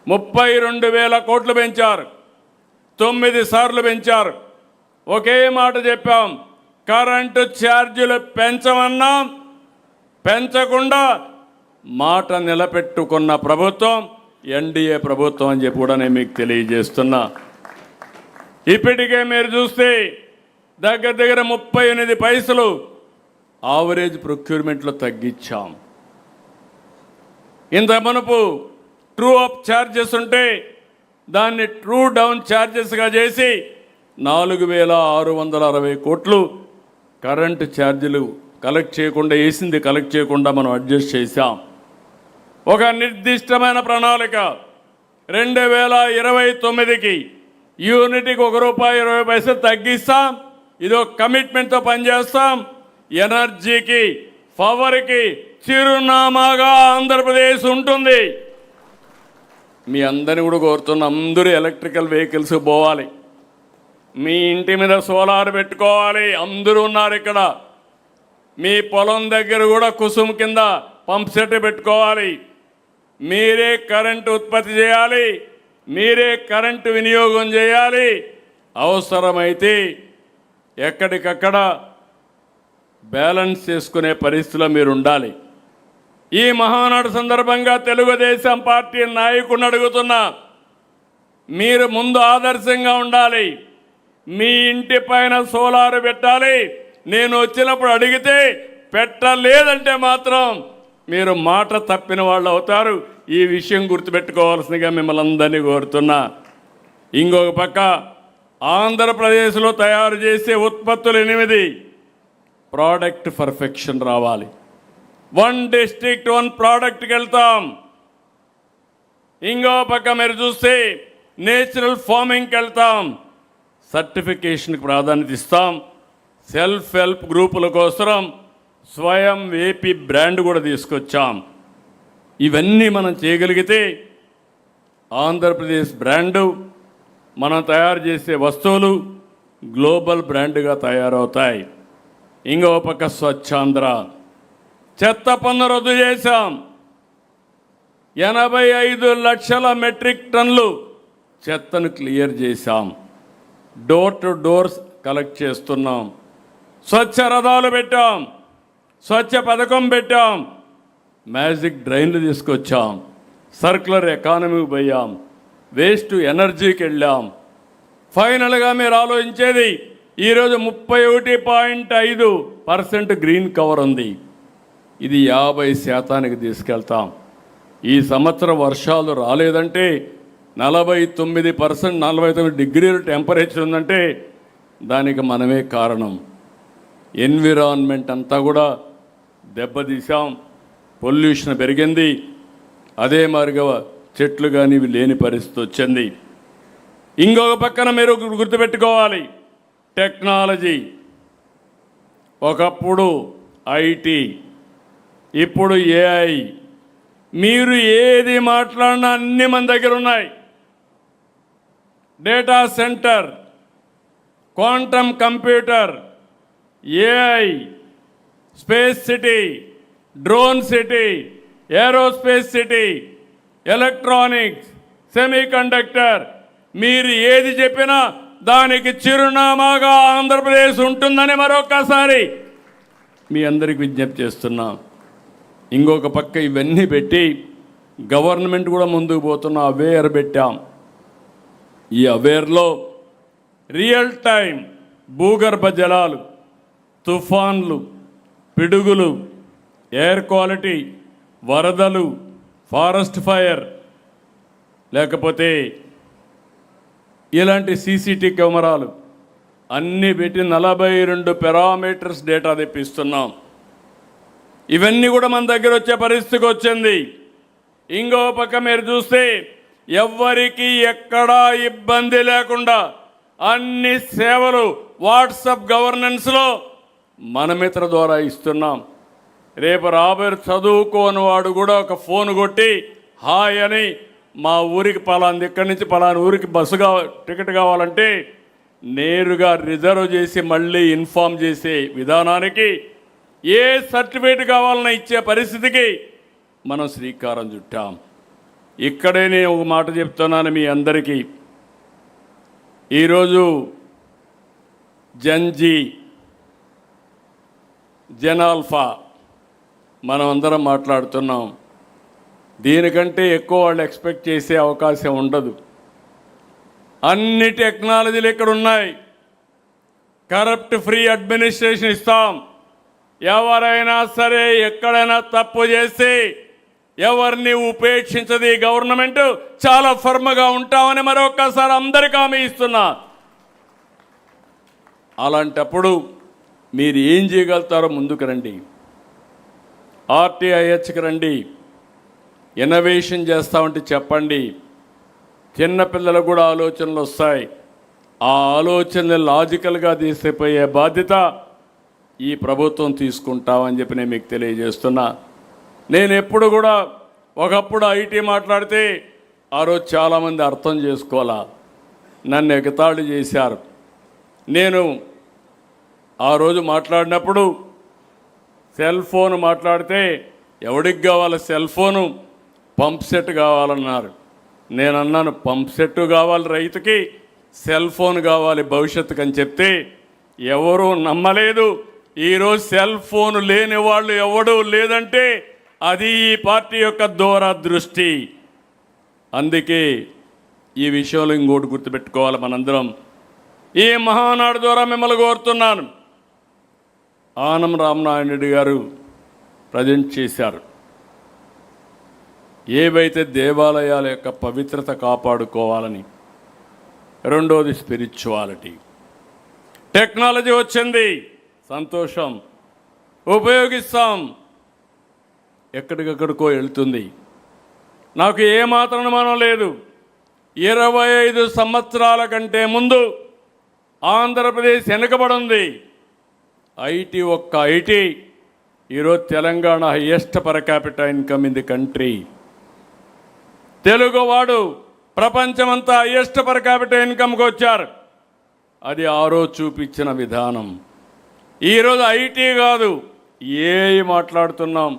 32,000 కోట్లు పెంచారు, 9 సార్లు పెంచారు. ఒకే మాట చెప్పాం, కరెంటు ఛార్జీలు పెంచమన్నాం, పెంచకుండా మాట నిలబెట్టుకున్న ప్రభుత్వం ఎన్డీఏ ప్రభుత్వం అని చెప్పి కూడా నేను మీకు తెలియజేస్తున్నా. ఇప్పటికే మీరు చూస్తే దగ్గర దగ్గర 38 పైసలు ఆవరేజ్ ప్రొక్యూర్మెంట్లో తగ్గించాం. ఇంత మునుపు ట్రూ అప్ ఛార్జెస్ ఉంటే దాన్ని ట్రూ డౌన్ ఛార్జెస్గా చేసి 4,660 కోట్లు కరెంటు ఛార్జీలు కలెక్ట్ చేయకుండా మనం అడ్జస్ట్ చేశాం. ఒక నిర్దిష్టమైన ప్రణాళిక 2029కి యూనిట్కి ₹1.20 తగ్గిస్తాం. ఇదో కమిట్మెంట్తో పనిచేస్తాం. ఎనర్జీకి, పవర్కి చిరునామాగా ఆంధ్రప్రదేశ్ ఉంటుంది. మీ అందరిని కూడా కోరుతున్న అందరూ ఎలక్ట్రికల్ వెహికల్స్ పోవాలి. మీ ఇంటి మీద సోలార్ పెట్టుకోవాలి. అందరూ ఉన్నారు ఇక్కడ. మీ పొలం దగ్గర కూడా కుసుమ్ కింద పంప్ సెట్ పెట్టుకోవాలి. మీరే కరెంటు ఉత్పత్తి చేయాలి. మీరే కరెంటు వినియోగం చేయాలి. అవసరమైతే ఎక్కడికక్కడ బ్యాలెన్స్ చేసుకునే పరిస్థితిలో మీరు ఉండాలి. ఈ మహానాడు సందర్భంగా తెలుగుదేశం పార్టీ నాయకుడిని అడుగుతున్నా, మీరు ముందు ఆదర్శంగా ఉండాలి. మీ ఇంటి పైన సోలారు పెట్టాలి. నేను వచ్చినప్పుడు అడిగితే పెట్టలేదంటే మాత్రం మీరు మాట తప్పిన వాళ్ళు అవుతారు. ఈ విషయం గుర్తుపెట్టుకోవాల్సిందిగా మిమ్మల్ని అందరినీ కోరుతున్నా. ఇంకొక పక్క ఆంధ్రప్రదేశ్లో తయారు చేసే ఉత్పత్తులు 8 ప్రోడక్ట్ పర్ఫెక్షన్ రావాలి. 1 డిస్ట్రిక్ట్ 1 ప్రోడక్ట్కి వెళ్తాం. ఇంకో పక్క మీరు చూస్తే నేచురల్ ఫార్మింగ్కి వెళ్తాం. సర్టిఫికేషన్కి ప్రాధాన్యత ఇస్తాం. సెల్ఫ్ హెల్ప్ గ్రూపుల కోసం స్వయం ఏపీ బ్రాండ్ కూడా తీసుకొచ్చాం. ఇవన్నీ మనం చేయగలిగితే ఆంధ్రప్రదేశ్ బ్రాండు, మనం తయారు చేసే వస్తువులు గ్లోబల్ బ్రాండ్గా తయారవుతాయి. ఇంకో పక్క స్వచ్ఛాంధ్ర, చెత్త పన్ను రద్దు చేశాం. 85 లక్షల మెట్రిక్ టన్నులు చెత్తను క్లియర్ చేశాం. డోర్ టు డోర్స్ కలెక్ట్ చేస్తున్నాం. స్వచ్ఛ రథాలు పెట్టాం. స్వచ్ఛ పథకం పెట్టాం. మ్యాజిక్ డ్రైన్లు తీసుకొచ్చాం. సర్క్యులర్ ఎకానమీకి పోయాం. వేస్ట్ ఎనర్జీకి వెళ్ళాం. ఫైనల్గా మీరు ఆలోచించేది, ఈరోజు 31.5% గ్రీన్ కవర్ ఉంది. ఇది 50% తీసుకెళ్తాం. ఈ సంవత్సరం వర్షాలు రాలేదంటే 49%, 49 డిగ్రీల టెంపరేచర్ ఉందంటే దానికి మనమే కారణం. ఎన్విరాన్మెంట్ అంతా కూడా దెబ్బతీసాం. పొల్యూషన్ పెరిగింది. అదే మాదిరిగా చెట్లు కానీ ఇవి లేని పరిస్థితి వచ్చింది. ఇంకొక పక్కన మీరు గుర్తుపెట్టుకోవాలి, టెక్నాలజీ. ఒకప్పుడు ఐటీ, ఇప్పుడు ఏఐ. మీరు ఏది మాట్లాడినా అన్నీ మన దగ్గర ఉన్నాయి. Data centre, quantum computer, AI, space city, drone city, aerospace city, electronics, semiconductor. మీరు ఏది చెప్పినా దానికి చిరునామాగా ఆంధ్రప్రదేశ్ ఉంటుందని మరొకసారి మీ అందరికి విజ్ఞప్తి చేస్తున్నాం. ఇంకొక పక్క ఇవన్నీ పెట్టి గవర్నమెంట్ కూడా ముందుకు పోతున్న అవేర్ పెట్టాం. ఈ అవేర్లో రియల్ టైం భూగర్భ జలాలు, తుఫాన్లు, పిడుగులు, ఎయిర్ క్వాలిటీ, వరదలు, ఫారెస్ట్ ఫైర్, లేకపోతే ఇలాంటి సీసీటీ కెమెరాలు అన్నీ పెట్టి 42 పారామీటర్స్ డేటా తెప్పిస్తున్నాం. ఇవన్నీ కూడా మన దగ్గర వచ్చే పరిస్థితికి వచ్చింది. ఇంకో పక్క మీరు చూస్తే ఎవ్వరికీ ఎక్కడా ఇబ్బంది లేకుండా అన్ని సేవలు వాట్సాప్ గవర్నెన్స్లో మన మిత్ర ద్వారా ఇస్తున్నాం. రేపు రాబోయే చదువుకోని వాడు కూడా ఒక ఫోన్ కొట్టి హాయ్ అని మా ఊరికి పలాంది, ఇక్కడి నుంచి పలాని ఊరికి బస్సుగా టికెట్ కావాలంటే నేరుగా రిజర్వ్ చేసి మళ్ళీ ఇన్ఫామ్ చేసే విధానానికి, ఏ సర్టిఫికేట్ కావాలన్నా ఇచ్చే పరిస్థితికి మనం శ్రీకారం చుట్టాం. ఇక్కడే నేను ఒక మాట చెప్తున్నాను మీ అందరికీ. ఈరోజు జన్జీ, జనాల్ఫా మనం అందరం మాట్లాడుతున్నాం. దీనికంటే ఎక్కువ వాళ్ళు ఎక్స్పెక్ట్ చేసే అవకాశం ఉండదు. అన్ని టెక్నాలజీలు ఇక్కడ ఉన్నాయి. కరప్ట్ ఫ్రీ అడ్మినిస్ట్రేషన్ ఇస్తాం. ఎవరైనా సరే ఎక్కడైనా తప్పు చేసి ఎవరిని ఉపేక్షించది గవర్నమెంట్, చాలా ఫర్మ్గా ఉంటామని మరొక్కసారి అందరికీ హామీ ఇస్తున్నా. అలాంటప్పుడు మీరు ఏం చేయగలుగుతారో ముందుకు రండి, ఆర్టీఐహెచ్కి రండి, ఇన్నోవేషన్ చేస్తామంటే చెప్పండి. చిన్నపిల్లలకు కూడా ఆలోచనలు వస్తాయి. ఆ ఆలోచనలు లాజికల్గా తీసిపోయే బాధ్యత ఈ ప్రభుత్వం తీసుకుంటామని చెప్పి నేను మీకు తెలియజేస్తున్నా. నేను ఎప్పుడు కూడా ఒకప్పుడు ఐటీ మాట్లాడితే ఆ రోజు చాలామంది అర్థం చేసుకోవాలా, నన్ను ఎగతాళి చేశారు. నేను ఆ రోజు మాట్లాడినప్పుడు సెల్ ఫోన్ మాట్లాడితే ఎవడికి కావాలి సెల్ ఫోను, పంప్ సెట్ కావాలన్నారు. నేను అన్నాను పంప్ సెట్ కావాలి రైతుకి, సెల్ ఫోన్ కావాలి భవిష్యత్తుకు అని చెప్తే ఎవరూ నమ్మలేదు. ఈరోజు సెల్ ఫోన్ లేని వాళ్ళు ఎవడూ లేదంటే అది ఈ పార్టీ యొక్క దూరదృష్టి. అందుకే ఈ విషయంలో ఇంకోటి గుర్తుపెట్టుకోవాలి మనందరం. ఈ మహానాడు ద్వారా మిమ్మల్ని కోరుతున్నాను, ఆనం రామనారాయణ రెడ్డి గారు ప్రజెంట్ చేశారు. ఏవైతే దేవాలయాల యొక్క పవిత్రత కాపాడుకోవాలని, రెండోది స్పిరిచువాలిటీ. టెక్నాలజీ వచ్చింది, సంతోషం, ఉపయోగిస్తాం, ఎక్కడికక్కడికో వెళ్తుంది. నాకు ఏమాత్రం అనుమానం లేదు. 25 సంవత్సరాల కంటే ముందు ఆంధ్రప్రదేశ్ వెనుకబడింది. ఐటీ ఈరోజు Telangana highest per capital income in the country. తెలుగువాడు ప్రపంచమంతా హైయెస్ట్ పర్ క్యాపిటల్ ఇన్కమ్కి వచ్చారు. అది ఆ రోజు చూపించిన విధానం. ఈరోజు ఐటీ కాదు, ఏఐ మాట్లాడుతున్నాం.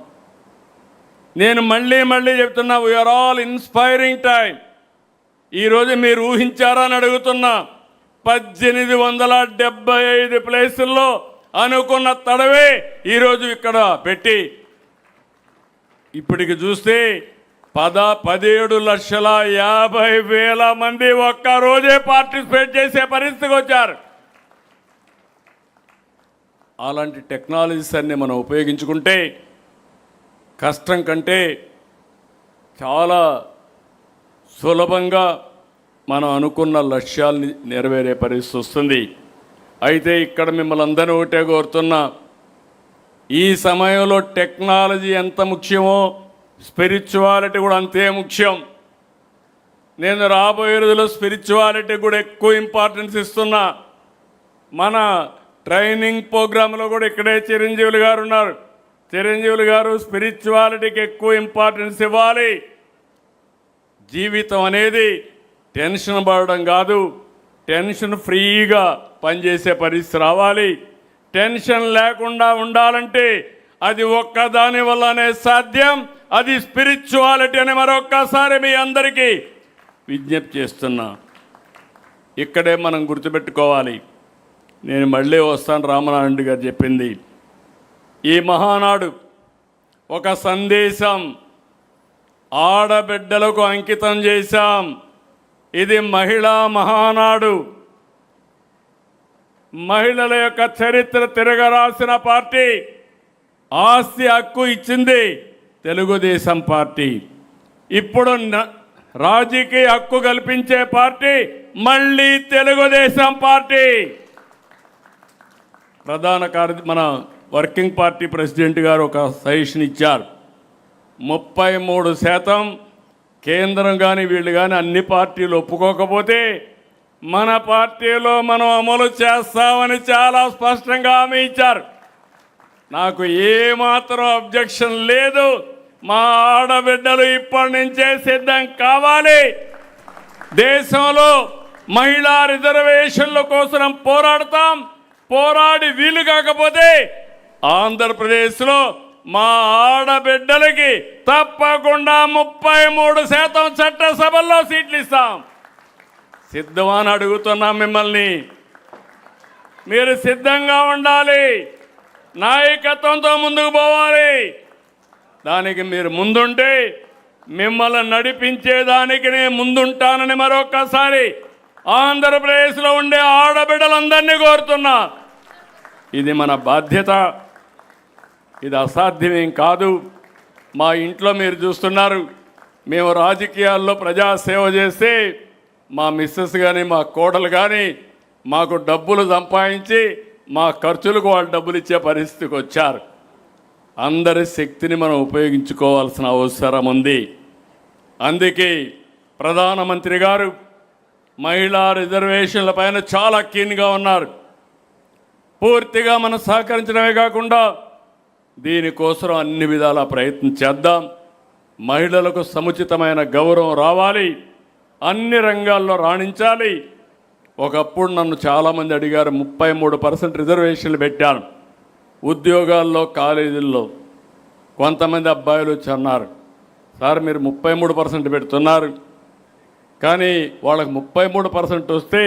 నేను మళ్ళీ చెప్తున్నా, వీఆర్ ఆల్ ఇన్స్పైరింగ్ టైం. ఈరోజు మీరు ఊహించారా అని అడుగుతున్నా. 1875 ప్లేసుల్లో అనుకున్న తడవే ఈరోజు ఇక్కడ పెట్టి ఇప్పటికి చూస్తే 17,50,000 మంది ఒక్కరోజే పార్టిసిపేట్ చేసే పరిస్థితికి వచ్చారు. అలాంటి టెక్నాలజీస్ అన్ని మనం ఉపయోగించుకుంటే కష్టం కంటే చాలా సులభంగా మనం అనుకున్న లక్ష్యాల్ని నెరవేరే పరిస్థితి వస్తుంది. అయితే ఇక్కడ మిమ్మల్ని అందరూ ఒకటే కోరుతున్నా, ఈ సమయంలో టెక్నాలజీ ఎంత ముఖ్యమో స్పిరిచువాలిటీ కూడా అంతే ముఖ్యం. నేను రాబోయే రోజుల్లో స్పిరిచువాలిటీ కూడా ఎక్కువ ఇంపార్టెన్స్ ఇస్తున్నా. మన ట్రైనింగ్ ప్రోగ్రాంలో కూడా ఇక్కడే చిరంజీవులు గారు ఉన్నారు. చిరంజీవులు గారు స్పిరిచువాలిటీకి ఎక్కువ ఇంపార్టెన్స్ ఇవ్వాలి. జీవితం అనేది టెన్షన్ పడడం కాదు, టెన్షన్ ఫ్రీగా పనిచేసే పరిస్థితి రావాలి. టెన్షన్ లేకుండా ఉండాలంటే అది ఒక్కదాని వల్లనే సాధ్యం, అది స్పిరిచువాలిటీ అని మరొక్కసారి మీ అందరికీ విజ్ఞప్తి చేస్తున్నా. ఇక్కడే మనం గుర్తుపెట్టుకోవాలి. నేను మళ్ళీ వస్తాను, రామనారాయణ గారు చెప్పింది. ఈ మహానాడు ఒక సందేశం ఆడబిడ్డలకు అంకితం చేశాం. ఇది మహిళా మహానాడు. మహిళల యొక్క చరిత్ర తిరగరాసిన పార్టీ, ఆస్తి హక్కు ఇచ్చింది తెలుగుదేశం పార్టీ. ఇప్పుడు రాజకీయ హక్కు కల్పించే పార్టీ మళ్ళీ తెలుగుదేశం పార్టీ. ప్రధాన మన వర్కింగ్ పార్టీ ప్రెసిడెంట్ గారు ఒక సజెషన్ ఇచ్చారు. 33% కేంద్రం కానీ వీళ్ళు కానీ అన్ని పార్టీలు ఒప్పుకోకపోతే మన పార్టీలో మనం అమలు చేస్తామని చాలా స్పష్టంగా హామీ ఇచ్చారు. నాకు ఏమాత్రం అబ్జెక్షన్ లేదు. మా ఆడబిడ్డలు ఇప్పటి నుంచే సిద్ధం కావాలి. దేశంలో మహిళా రిజర్వేషన్ల కోసం పోరాడతాం. పోరాడి వీలు కాకపోతే ఆంధ్రప్రదేశ్లో మా ఆడబిడ్డలకి తప్పకుండా 33% చట్టసభల్లో సీట్లు ఇస్తాం. సిద్ధమని అడుగుతున్నాం మిమ్మల్ని. మీరు సిద్ధంగా ఉండాలి, నాయకత్వంతో ముందుకు పోవాలి. దానికి మీరు ముందుంటే మిమ్మల్ని నడిపించేదానికి నేను ముందుంటానని మరొక్కసారి ఆంధ్రప్రదేశ్లో ఉండే ఆడబిడ్డలందరినీ కోరుతున్నా. ఇది మన బాధ్యత, ఇది అసాధ్యమేం కాదు. మా ఇంట్లో మీరు చూస్తున్నారు, మేము రాజకీయాల్లో ప్రజాసేవ చేస్తే మా మిస్సెస్ కానీ మా కోడలు కానీ మాకు డబ్బులు సంపాదించి మా ఖర్చులకు వాళ్ళు డబ్బులు ఇచ్చే పరిస్థితికి వచ్చారు. అందరి శక్తిని మనం ఉపయోగించుకోవాల్సిన అవసరం ఉంది. అందుకే ప్రధానమంత్రి గారు మహిళా రిజర్వేషన్ల పైన చాలా కీన్గా ఉన్నారు. పూర్తిగా మనం సహకరించడమే కాకుండా దీనికోసం అన్ని విధాల ప్రయత్నం చేద్దాం. మహిళలకు సముచితమైన గౌరవం రావాలి, అన్ని రంగాల్లో రాణించాలి. ఒకప్పుడు నన్ను చాలామంది అడిగారు, 33% రిజర్వేషన్లు పెట్టాను ఉద్యోగాల్లో, కాలేజీల్లో. కొంతమంది అబ్బాయిలు వచ్చి అన్నారు, సార్ మీరు 33% పెడుతున్నారు, కానీ వాళ్ళకి 33% వస్తే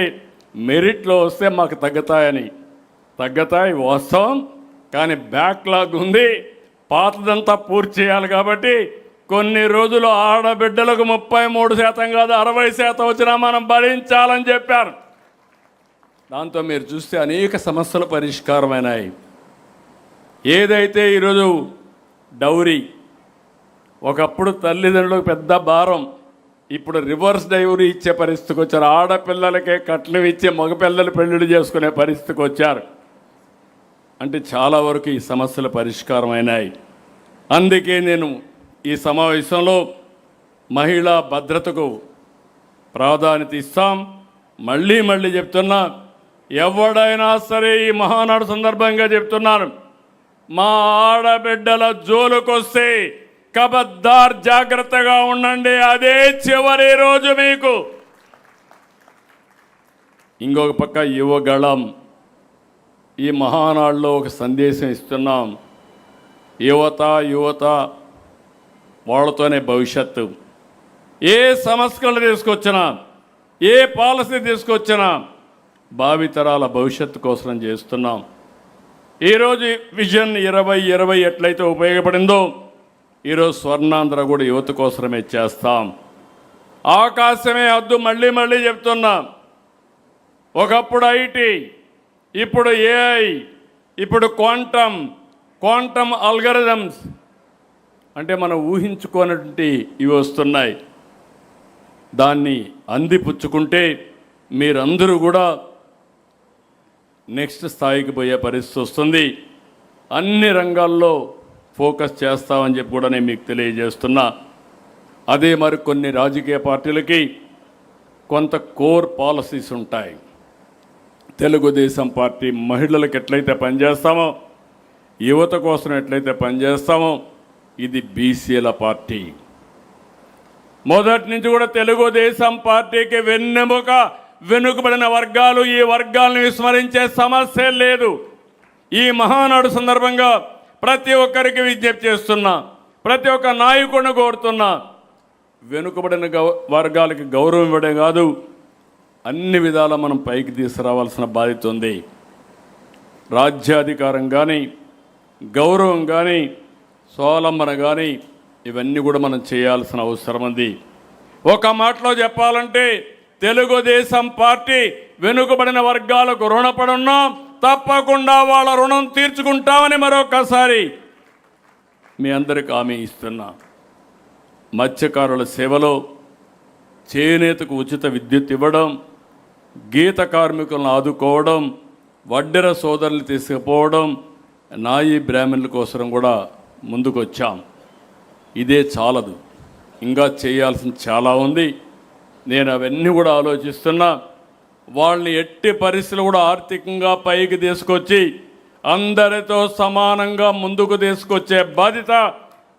మెరిట్లో వస్తే మాకు తగ్గుతాయని. తగ్గుతాయి వాస్తవం, కానీ బ్యాక్లాగ్ ఉంది, పాతదంతా పూర్తి చేయాలి. కాబట్టి కొన్ని రోజులు ఆడబిడ్డలకు 33% కాదు 60% వచ్చినా మనం భరించాలని చెప్పారు. దాంతో మీరు చూస్తే అనేక సమస్యలు పరిష్కారమైనాయి. ఏదైతే ఈరోజు డౌరీ, ఒకప్పుడు తల్లిదండ్రులకు పెద్ద భారం, ఇప్పుడు రివర్స్ డౌరీ ఇచ్చే పరిస్థితికి వచ్చారు. ఆడపిల్లలకే కట్నం ఇచ్చే మగపిల్లలు పెళ్లిళ్ళు చేసుకునే పరిస్థితికి వచ్చారు. అంటే చాలా వరకు ఈ సమస్యలు పరిష్కారమైనాయి. అందుకే నేను ఈ సమావేశంలో మహిళా భద్రతకు ప్రాధాన్యత ఇస్తాం. మళ్ళీ చెప్తున్నా, ఎవడైనా సరే ఈ మహానాడు సందర్భంగా చెప్తున్నాను, మా ఆడబిడ్డల జోలుకొస్తే కబద్దార్ జాగ్రత్తగా ఉండండి, అదే చివరి రోజు మీకు. ఇంకొక పక్క యువగళం, ఈ మహానాడులో ఒక సందేశం ఇస్తున్నాం. యువత వాళ్ళతోనే భవిష్యత్తు. ఏ సంస్కరణలు తీసుకొచ్చినా, ఏ పాలసీ తీసుకొచ్చినా భావితరాల భవిష్యత్తు కోసం చేస్తున్నాం. ఈరోజు విజన్ 2020 ఎట్లయితే ఉపయోగపడిందో ఈరోజు స్వర్ణాంధ్ర కూడా యువత కోసమే చేస్తాం. ఆకాశమే హద్దు, మళ్ళీ చెప్తున్నా. ఒకప్పుడు ఐటీ, ఇప్పుడు ఏఐ, ఇప్పుడు క్వాంటమ్ అల్గరిథమ్స్, అంటే మనం ఊహించుకోనటువంటి ఇవి వస్తున్నాయి. దాన్ని అందిపుచ్చుకుంటే మీరందరూ కూడా నెక్స్ట్ స్థాయికి పోయే పరిస్థితి వస్తుంది. అన్ని రంగాల్లో ఫోకస్ చేస్తామని చెప్పి కూడా నేను మీకు తెలియజేస్తున్నా. అదే మరి కొన్ని రాజకీయ పార్టీలకి కొంత కోర్ పాలసీస్ ఉంటాయి. తెలుగుదేశం పార్టీ మహిళలకు ఎట్లయితే పనిచేస్తామో, యువత కోసం ఎట్లయితే పనిచేస్తామో, ఇది బీసీల పార్టీ. మొదటి నుంచి కూడా తెలుగుదేశం పార్టీకి వెన్నెముక వెనుకబడిన వర్గాలు, ఈ వర్గాలను విస్మరించే సమస్య లేదు. ఈ మహానాడు సందర్భంగా ప్రతి ఒక్కరికి విజ్ఞప్తి చేస్తున్నా, ప్రతి ఒక్క నాయకుడిని కోరుతున్నా, వెనుకబడిన వర్గాలకి గౌరవం ఇవ్వడం కాదు, అన్ని విధాలా మనం పైకి తీసుకురావాల్సిన బాధ్యత ఉంది. రాజ్యాధికారం కానీ, గౌరవం కానీ, స్వావలంబన కానీ, ఇవన్నీ కూడా మనం చేయాల్సిన అవసరం ఉంది. ఒక మాటలో చెప్పాలంటే తెలుగుదేశం పార్టీ వెనుకబడిన వర్గాలకు రుణపడున్నాం, తప్పకుండా వాళ్ళ రుణం తీర్చుకుంటామని మరొకసారి మీ అందరికి హామీ ఇస్తున్నా. మత్స్యకారుల సేవలో చేనేతకు ఉచిత విద్యుత్ ఇవ్వడం, గీత కార్మికులను ఆదుకోవడం, వడ్డెర సోదరులు తీసుకుపోవడం, నాయి బ్రాహ్మణుల కోసం కూడా ముందుకొచ్చాం. ఇదే చాలదు, ఇంకా చేయాల్సింది చాలా ఉంది. నేను అవన్నీ కూడా ఆలోచిస్తున్నా. వాళ్ళని ఎట్టి పరిస్థితులు కూడా ఆర్థికంగా పైకి తీసుకొచ్చి అందరితో సమానంగా ముందుకు తీసుకొచ్చే బాధ్యత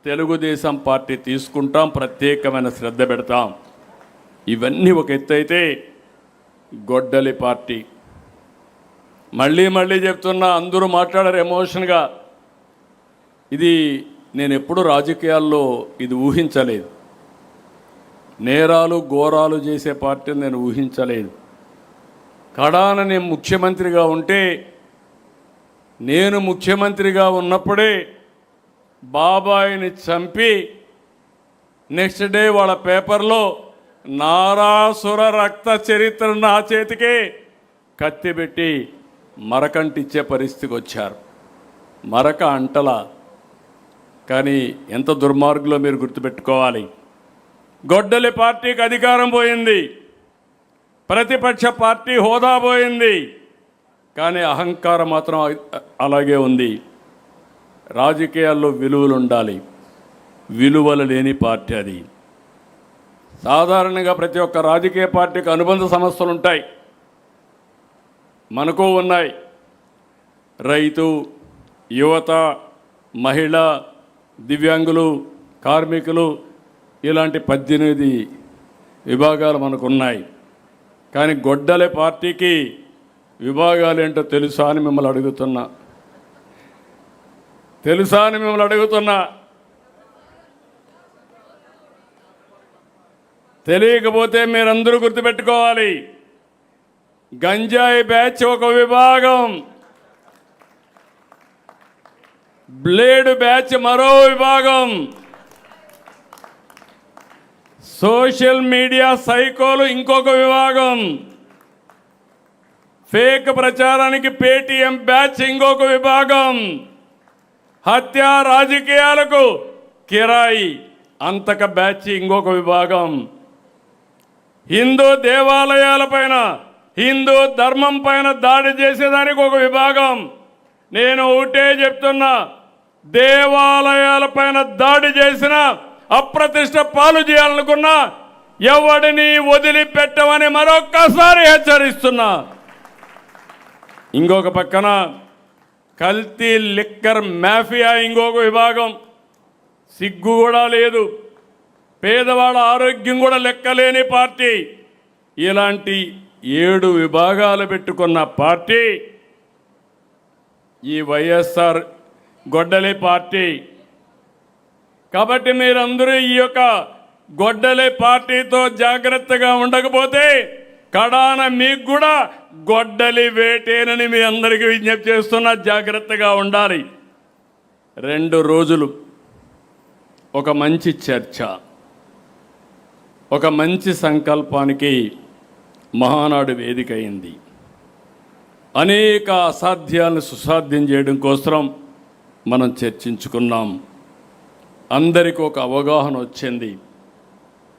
తెలుగుదేశం పార్టీ తీసుకుంటాం. ప్రత్యేకమైన శ్రద్ధ పెడతాం. ఇవన్నీ ఒక ఎత్తు అయితే, గొడ్డలి పార్టీ మళ్ళీ చెప్తున్నా, అందరూ మాట్లాడారు ఎమోషన్గా. ఇది నేను ఎప్పుడు రాజకీయాల్లో ఇది ఊహించలేదు. నేరాలు ఘోరాలు చేసే పార్టీని నేను ఊహించలేదు. కడాన నేను ముఖ్యమంత్రిగా ఉంటే, నేను ముఖ్యమంత్రిగా ఉన్నప్పుడే బాబాయిని చంపి నెక్స్ట్ డే వాళ్ళ పేపర్లో నారాసుర రక్త చరిత్ర నా చేతికే కత్తి పెట్టి మరకంటిచ్చే పరిస్థితికి వచ్చారు. మరక అంటల కానీ ఎంత దుర్మార్గులో మీరు గుర్తుపెట్టుకోవాలి. గొడ్డలి పార్టీకి అధికారం పోయింది, ప్రతిపక్ష పార్టీ హోదా పోయింది, కానీ అహంకారం మాత్రం అలాగే ఉంది. రాజకీయాల్లో విలువలు ఉండాలి, విలువలు లేని పార్టీ అది. సాధారణంగా ప్రతి ఒక్క రాజకీయ పార్టీకి అనుబంధ సమస్యలు ఉంటాయి, మనకు ఉన్నాయి. రైతు, యువత, మహిళ, దివ్యాంగులు, కార్మికులు, ఇలాంటి 18 విభాగాలు మనకున్నాయి. కానీ గొడ్డలి పార్టీకి విభాగాలు ఏంటో తెలుసా అని మిమ్మల్ని అడుగుతున్నా. తెలియకపోతే మీరందరూ గుర్తుపెట్టుకోవాలి. గంజాయి బ్యాచ్ ఒక విభాగం, బ్లేడ్ బ్యాచ్ మరో విభాగం, సోషల్ మీడియా సైకోలు ఇంకొక విభాగం, ఫేక్ ప్రచారానికి పేటీఎం బ్యాచ్ ఇంకొక విభాగం, హత్య రాజకీయాలకు కిరాయి అంతక బ్యాచ్ ఇంకొక విభాగం, హిందూ దేవాలయాలపైన, హిందూ ధర్మం పైన దాడి చేసేదానికి ఒక విభాగం. నేను ఒకటే చెప్తున్నా, దేవాలయాలపైన దాడి చేసిన, అప్రతిష్ట పాలు చేయాలనుకున్నా ఎవడిని వదిలిపెట్టమని మరొక్కసారి హెచ్చరిస్తున్నా. ఇంకొక పక్కన కల్తీ లిక్కర్ మాఫియా ఇంకొక విభాగం. సిగ్గు కూడా లేదు, పేదవాళ్ళ ఆరోగ్యం కూడా లెక్కలేని పార్టీ. ఇలాంటి 7 విభాగాలు పెట్టుకున్న పార్టీ ఈ వైఎస్ఆర్ గొడ్డలి పార్టీ. కాబట్టి మీరందరూ ఈ యొక్క గొడ్డలి పార్టీతో జాగ్రత్తగా ఉండకపోతే కడాన మీకు కూడా గొడ్డలి వేటేనని మీ అందరికీ విజ్ఞప్తి చేస్తున్నా. జాగ్రత్తగా ఉండాలి. 2 రోజులు ఒక మంచి చర్చ, ఒక మంచి సంకల్పానికి మహానాడు వేదిక అయింది. అనేక అసాధ్యాలను సుసాధ్యం చేయడం కోసం మనం చర్చించుకున్నాం. అందరికీ ఒక అవగాహన వచ్చింది.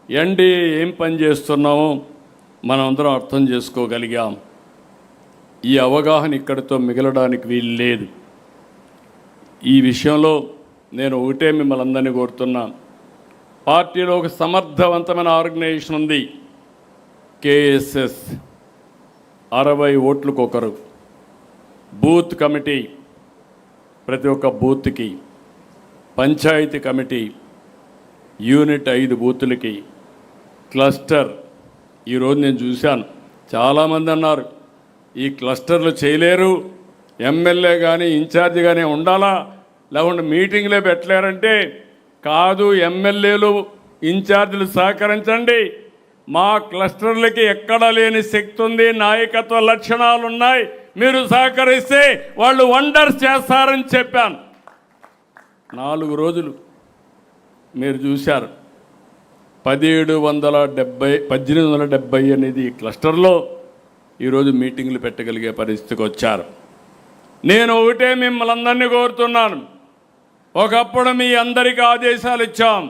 ఎన్డీఏ ఏం పని చేస్తున్నామో మనం అందరం అర్థం చేసుకోగలిగాం. ఈ అవగాహన ఇక్కడితో మిగలడానికి వీలు లేదు. ఈ విషయంలో నేను ఒకటే మిమ్మల్ని అందరినీ కోరుతున్నా. పార్టీలో ఒక సమర్థవంతమైన ఆర్గనైజేషన్ ఉంది, కేఎస్ఎస్. 60 ఓట్లకు ఒకరు, బూత్ కమిటీ, ప్రతి ఒక్క బూత్కి, పంచాయతీ కమిటీ, యూనిట్ 5 బూతులకి, క్లస్టర్. ఈరోజు నేను చూశాను, చాలామంది అన్నారు ఈ క్లస్టర్లు చేయలేరు, ఎమ్మెల్యే కానీ ఇన్ఛార్జి కానీ ఉండాలా, లేకుంటే మీటింగ్లే పెట్టలేరంటే, కాదు, ఎమ్మెల్యేలు ఇన్ఛార్జీలు సహకరించండి. మా క్లస్టర్లకి ఎక్కడా లేని శక్తి ఉంది, నాయకత్వ లక్షణాలు ఉన్నాయి, మీరు సహకరిస్తే వాళ్ళు వండర్స్ చేస్తారని చెప్పాను. 4 రోజులు మీరు చూశారు. 1870 అనేది క్లస్టర్లో ఈరోజు మీటింగ్లు పెట్టగలిగే పరిస్థితికి వచ్చారు. నేను ఒకటే మిమ్మల్ని అందరినీ కోరుతున్నాను. ఒకప్పుడు మీ అందరికీ ఆదేశాలు ఇచ్చాం,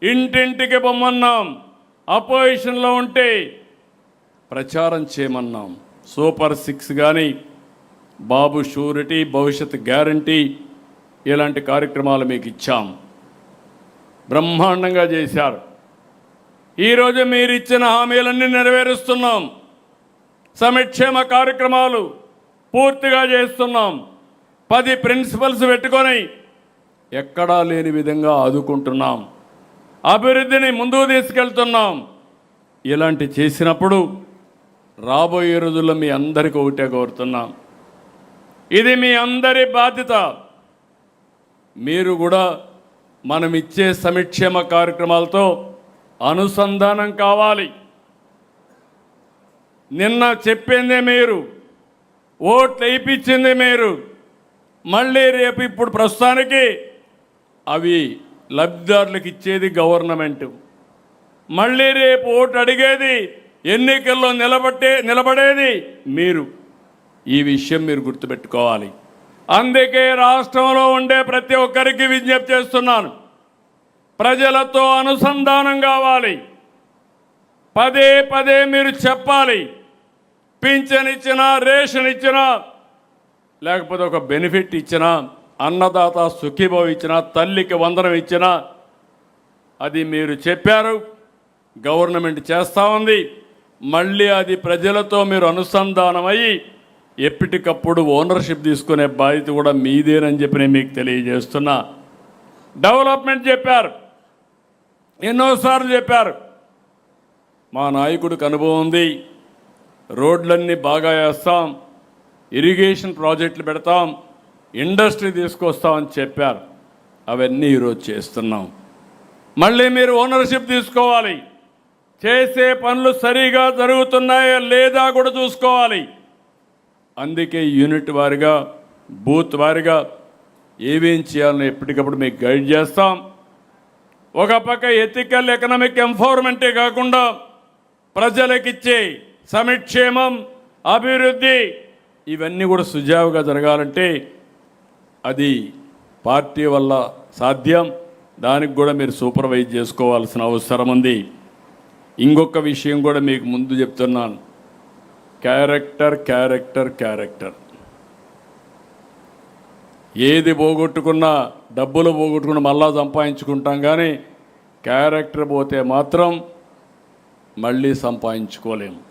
ఇంటింటికి పొమ్మన్నాం, అపోజిషన్లో ఉంటే ప్రచారం చేయమన్నాం. సూపర్ 6 కానీ, బాబు షూరిటీ, భవిష్యత్ గ్యారంటీ, ఇలాంటి కార్యక్రమాలు మీకు ఇచ్చాం. బ్రహ్మాండంగా చేశారు. ఈరోజు మీరు ఇచ్చిన హామీలన్నీ నెరవేరుస్తున్నాం. సంక్షేమ కార్యక్రమాలు పూర్తిగా చేస్తున్నాం. 10 ప్రిన్సిపల్స్ పెట్టుకొని ఎక్కడా లేని విధంగా ఆదుకుంటున్నాం. అభివృద్ధిని ముందుకు తీసుకెళ్తున్నాం. ఇలాంటి చేసినప్పుడు రాబోయే రోజుల్లో మీ అందరికీ ఒకటే కోరుతున్నాం, ఇది మీ అందరి బాధ్యత. మీరు కూడా మనం ఇచ్చే సంక్షేమ కార్యక్రమాలతో అనుసంధానం కావాలి. నిన్న చెప్పిందే మీరు, ఓట్లు వేయించింది మీరు, మళ్ళీ రేపు ఇప్పుడు ప్రస్తుతానికి అవి లబ్ధిదారులకు ఇచ్చేది గవర్నమెంట్, మళ్ళీ రేపు ఓటు అడిగేది, ఎన్నికల్లో నిలబడేది మీరు. ఈ విషయం మీరు గుర్తుపెట్టుకోవాలి. అందుకే రాష్ట్రంలో ఉండే ప్రతి ఒక్కరికి విజ్ఞప్తి చేస్తున్నాను, ప్రజలతో అనుసంధానం కావాలి. పదే పదే మీరు చెప్పాలి. పింఛన్ ఇచ్చినా, రేషన్ ఇచ్చినా, లేకపోతే ఒక బెనిఫిట్ ఇచ్చినా, అన్నదాత సుఖీభావ ఇచ్చినా, తల్లికి వందనం ఇచ్చినా, అది మీరు చెప్పారు, గవర్నమెంట్ చేస్తూ ఉంది. మళ్ళీ అది ప్రజలతో మీరు అనుసంధానమయ్యి ఎప్పటికప్పుడు ఓనర్షిప్ తీసుకునే బాధ్యత కూడా మీదేనని చెప్పి నేను మీకు తెలియజేస్తున్నా. డెవలప్మెంట్ చెప్పారు, ఎన్నోసార్లు చెప్పారు. మా నాయకుడికి అనుభవం ఉంది. రోడ్లన్నీ బాగా వేస్తాం, ఇరిగేషన్ ప్రాజెక్టులు పెడతాం, ఇండస్ట్రీ తీసుకొస్తామని చెప్పారు. అవన్నీ ఈరోజు చేస్తున్నాం. మళ్ళీ మీరు ఓనర్షిప్ తీసుకోవాలి. చేసే పనులు సరిగా జరుగుతున్నాయా లేదా కూడా చూసుకోవాలి. అందుకే యూనిట్ వారిగా, బూత్ వారిగా ఏమేం చేయాలని ఎప్పటికప్పుడు మీకు గైడ్ చేస్తాం. ఒక పక్క ఎథికల్ ఎకనామిక్ ఎంపవర్మెంటే కాకుండా ప్రజలకిచ్చే సంక్షేమం, అభివృద్ధి ఇవన్నీ కూడా సుజావుగా జరగాలంటే అది పార్టీ వల్ల సాధ్యం. దానికి కూడా మీరు సూపర్వైజ్ చేసుకోవాల్సిన అవసరం ఉంది. ఇంకొక విషయం కూడా మీకు ముందు చెప్తున్నాను, క్యారెక్టర్ క్యారెక్టర్ క్యారెక్టర్. ఏది పోగొట్టుకున్నా, డబ్బులు పోగొట్టుకున్నా మళ్ళా సంపాదించుకుంటాం, కానీ క్యారెక్టర్ పోతే మాత్రం మళ్ళీ సంపాదించుకోలేము.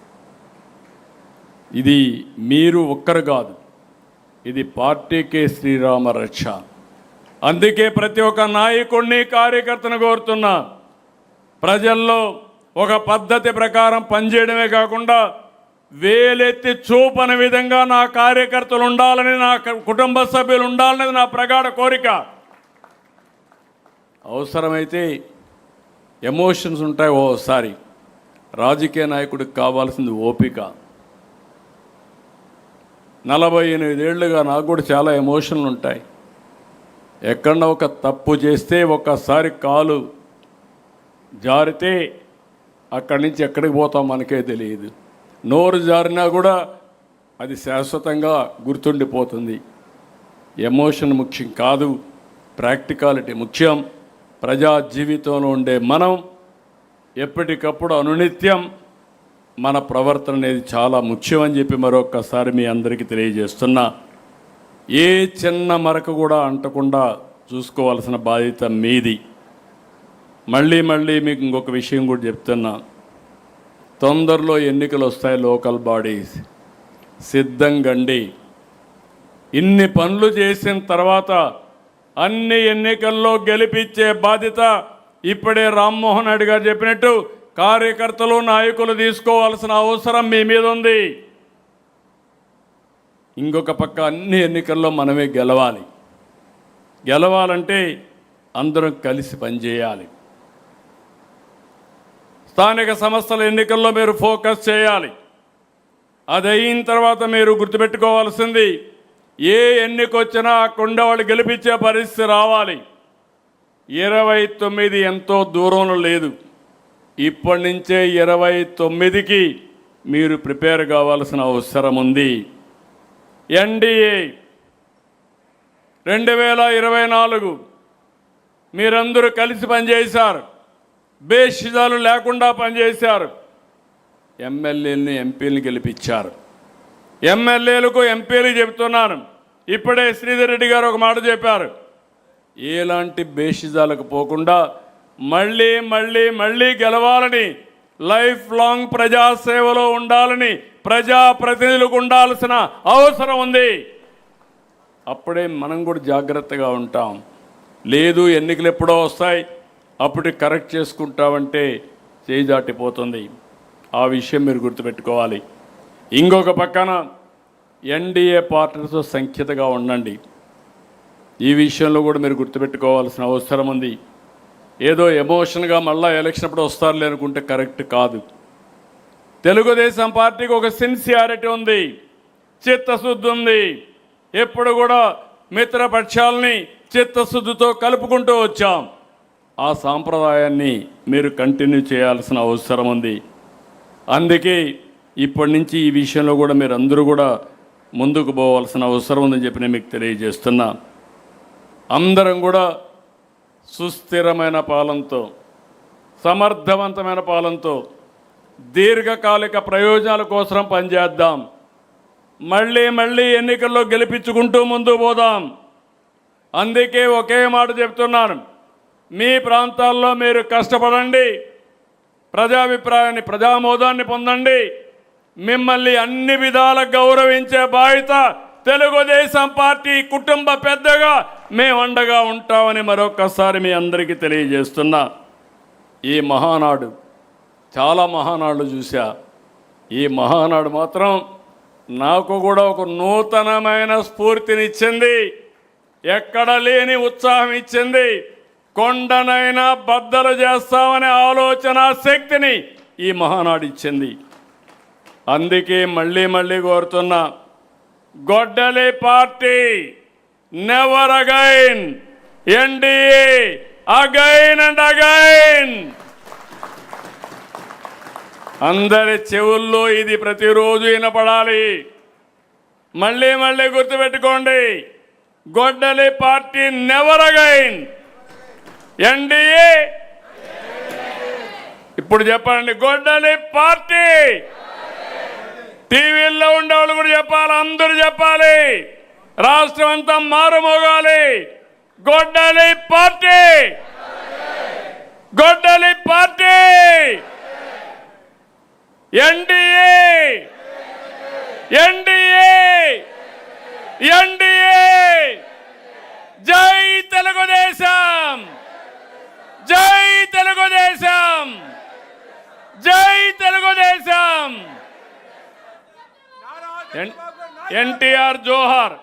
ఇది మీరు ఒక్కరు కాదు, ఇది పార్టీకే శ్రీరామ రక్ష. అందుకే ప్రతి ఒక్క నాయకుడిని, కార్యకర్తను కోరుతున్నా, ప్రజల్లో ఒక పద్ధతి ప్రకారం పనిచేయడమే కాకుండా వేలెత్తి చూపని విధంగా నా కార్యకర్తలు ఉండాలని, నా కుటుంబ సభ్యులు ఉండాలనేది నా ప్రగాఢ కోరిక. అవసరమైతే ఎమోషన్స్ ఉంటాయి ఓసారి. రాజకీయ నాయకుడికి కావాల్సింది ఓపిక. 48 ఏళ్ళుగా నాకు కూడా చాలా ఎమోషన్లు ఉంటాయి. ఎక్కడన్నా ఒక తప్పు చేస్తే, ఒక్కసారి కాలు జారితే అక్కడి నుంచి ఎక్కడికి పోతాం మనకే తెలియదు. నోరు జారినా కూడా అది శాశ్వతంగా గుర్తుండిపోతుంది. ఎమోషన్ ముఖ్యం కాదు, ప్రాక్టికాలిటీ ముఖ్యం. ప్రజా జీవితంలో ఉండే మనం ఎప్పటికప్పుడు అనునిత్యం మన ప్రవర్తన అనేది చాలా ముఖ్యం అని చెప్పి మరొక్కసారి మీ అందరికీ తెలియజేస్తున్నా. ఏ చిన్న మరక కూడా అంటకుండా చూసుకోవాల్సిన బాధ్యత మీది. మళ్ళీ మీకు ఇంకొక విషయం కూడా చెప్తున్నా, తొందరలో ఎన్నికలు వస్తాయి. లోకల్ బాడీస్ సిద్ధంగండి. ఇన్ని పనులు చేసిన తర్వాత అన్ని ఎన్నికల్లో గెలిపించే బాధ్యత ఇప్పుడే రామ్మోహన్ రెడ్డి గారు చెప్పినట్టు కార్యకర్తలు, నాయకులు తీసుకోవాల్సిన అవసరం మీ మీద ఉంది. ఇంకొక పక్క అన్ని ఎన్నికల్లో మనమే గెలవాలి. గెలవాలంటే అందరం కలిసి పనిచేయాలి. స్థానిక సంస్థల ఎన్నికల్లో మీరు ఫోకస్ చేయాలి. అది అయిన తర్వాత మీరు గుర్తుపెట్టుకోవాల్సింది, ఏ ఎన్నిక వచ్చినా అక్కడ వాళ్ళు గెలిపించే పరిస్థితి రావాలి. 29 ఎంతో దూరంలో లేదు. ఇప్పటి నుంచే 29కి మీరు ప్రిపేర్ కావాల్సిన అవసరం ఉంది. ఎన్డీఏ 2024 మీరందరూ కలిసి పనిచేశారు. బేషిజాలు లేకుండా పనిచేశారు. ఎమ్మెల్యేలను, ఎంపీలను గెలిపించారు. ఎమ్మెల్యేలకు, ఎంపీలు చెబుతున్నాను, ఇప్పుడే శ్రీధర్ రెడ్డి గారు ఒక మాట చెప్పారు, ఎలాంటి బేషిజాలకు పోకుండా మళ్ళీ గెలవాలని, లైఫ్ లాంగ్ ప్రజాసేవలో ఉండాలని ప్రజాప్రతినిధులకు ఉండాల్సిన అవసరం ఉంది. అప్పుడే మనం కూడా జాగ్రత్తగా ఉంటాం. లేదు ఎన్నికలు ఎప్పుడో వస్తాయి అప్పుడు కరెక్ట్ చేసుకుంటామంటే చేయి దాటిపోతుంది. ఆ విషయం మీరు గుర్తుపెట్టుకోవాలి. ఇంకొక పక్కన ఎన్డీఏ పార్టీలతో సంఖ్యతగా ఉండండి. ఈ విషయంలో కూడా మీరు గుర్తుపెట్టుకోవాల్సిన అవసరం ఉంది. ఏదో ఎమోషన్గా మళ్ళీ ఎలక్షన్ అప్పుడు వస్తారులే అనుకుంటే కరెక్ట్ కాదు. తెలుగుదేశం పార్టీకి ఒక సిన్సియారిటీ ఉంది, చిత్తశుద్ధి ఉంది. ఎప్పుడు కూడా మిత్రపక్షాలని చిత్తశుద్ధితో కలుపుకుంటూ వచ్చాం. ఆ సాంప్రదాయాన్ని మీరు కంటిన్యూ చేయాల్సిన అవసరం ఉంది. అందుకే ఇప్పటి నుంచి ఈ విషయంలో కూడా మీరు అందరూ కూడా ముందుకు పోవాల్సిన అవసరం ఉందని చెప్పి నేను మీకు తెలియజేస్తున్నా. అందరం కూడా సుస్థిరమైన పాలనతో, సమర్థవంతమైన పాలనతో, దీర్ఘకాలిక ప్రయోజనాల కోసం పనిచేద్దాం. మళ్ళీ ఎన్నికల్లో గెలిపించుకుంటూ ముందుకు పోదాం. అందుకే ఒకే మాట చెప్తున్నాను, మీ ప్రాంతాల్లో మీరు కష్టపడండి, ప్రజాభిప్రాయాన్ని, ప్రజామోదాన్ని పొందండి. మిమ్మల్ని అన్ని విధాల గౌరవించే బాధ్యత తెలుగుదేశం పార్టీ కుటుంబ పెద్దగా మేము అండగా ఉంటామని మరొకసారి మీ అందరికీ తెలియజేస్తున్నా. ఈ మహానాడు, చాలా మహానాడు చూసా, ఈ మహానాడు మాత్రం నాకు కూడా ఒక నూతనమైన స్ఫూర్తినిచ్చింది, ఎక్కడ లేని ఉత్సాహం ఇచ్చింది. కొండనైనా బద్దలు చేస్తామనే ఆలోచన శక్తిని ఈ మహానాడు ఇచ్చింది. అందుకే మళ్ళీ కోరుతున్నా, గొడ్డలి party never again, NDA again and again. అందరి చెవుల్లో ఇది ప్రతిరోజు వినపడాలి. మళ్ళీ గుర్తుపెట్టుకోండి, గొడ్డలి పార్టీ నెవర్ అగైన్, ఎన్డీఏ. ఇప్పుడు చెప్పండి, గొడ్డలి పార్టీ. టీవీల్లో ఉండేవాళ్ళు కూడా చెప్పాలి, అందరూ చెప్పాలి, రాష్ట్రం అంతా మారుమోగాలి. గొడ్డలి పార్టీ, గొడ్డలి పార్టీ, ఎన్డీఏ, ఎన్డీఏ, ఎన్డీఏ. జై తెలుగుదేశం, జై తెలుగుదేశం, జై తెలుగుదేశం. ఎన్టీఆర్ జోహార్,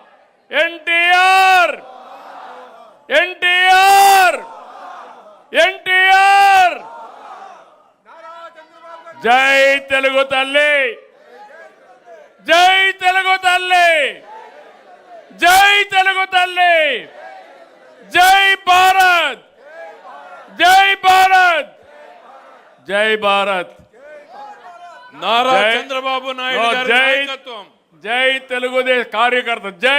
ఎన్టీఆర్, ఎన్టీఆర్, ఎన్టీఆర్. జై తెలుగు తల్లి, జై తెలుగు తల్లి, జై తెలుగు తల్లి, జై భారత్, జై భారత్, జై భారత్. నారా చంద్రబాబు నాయుడు గారి నాయకత్వం. జై తెలుగుదేశం కార్యకర్త, జై.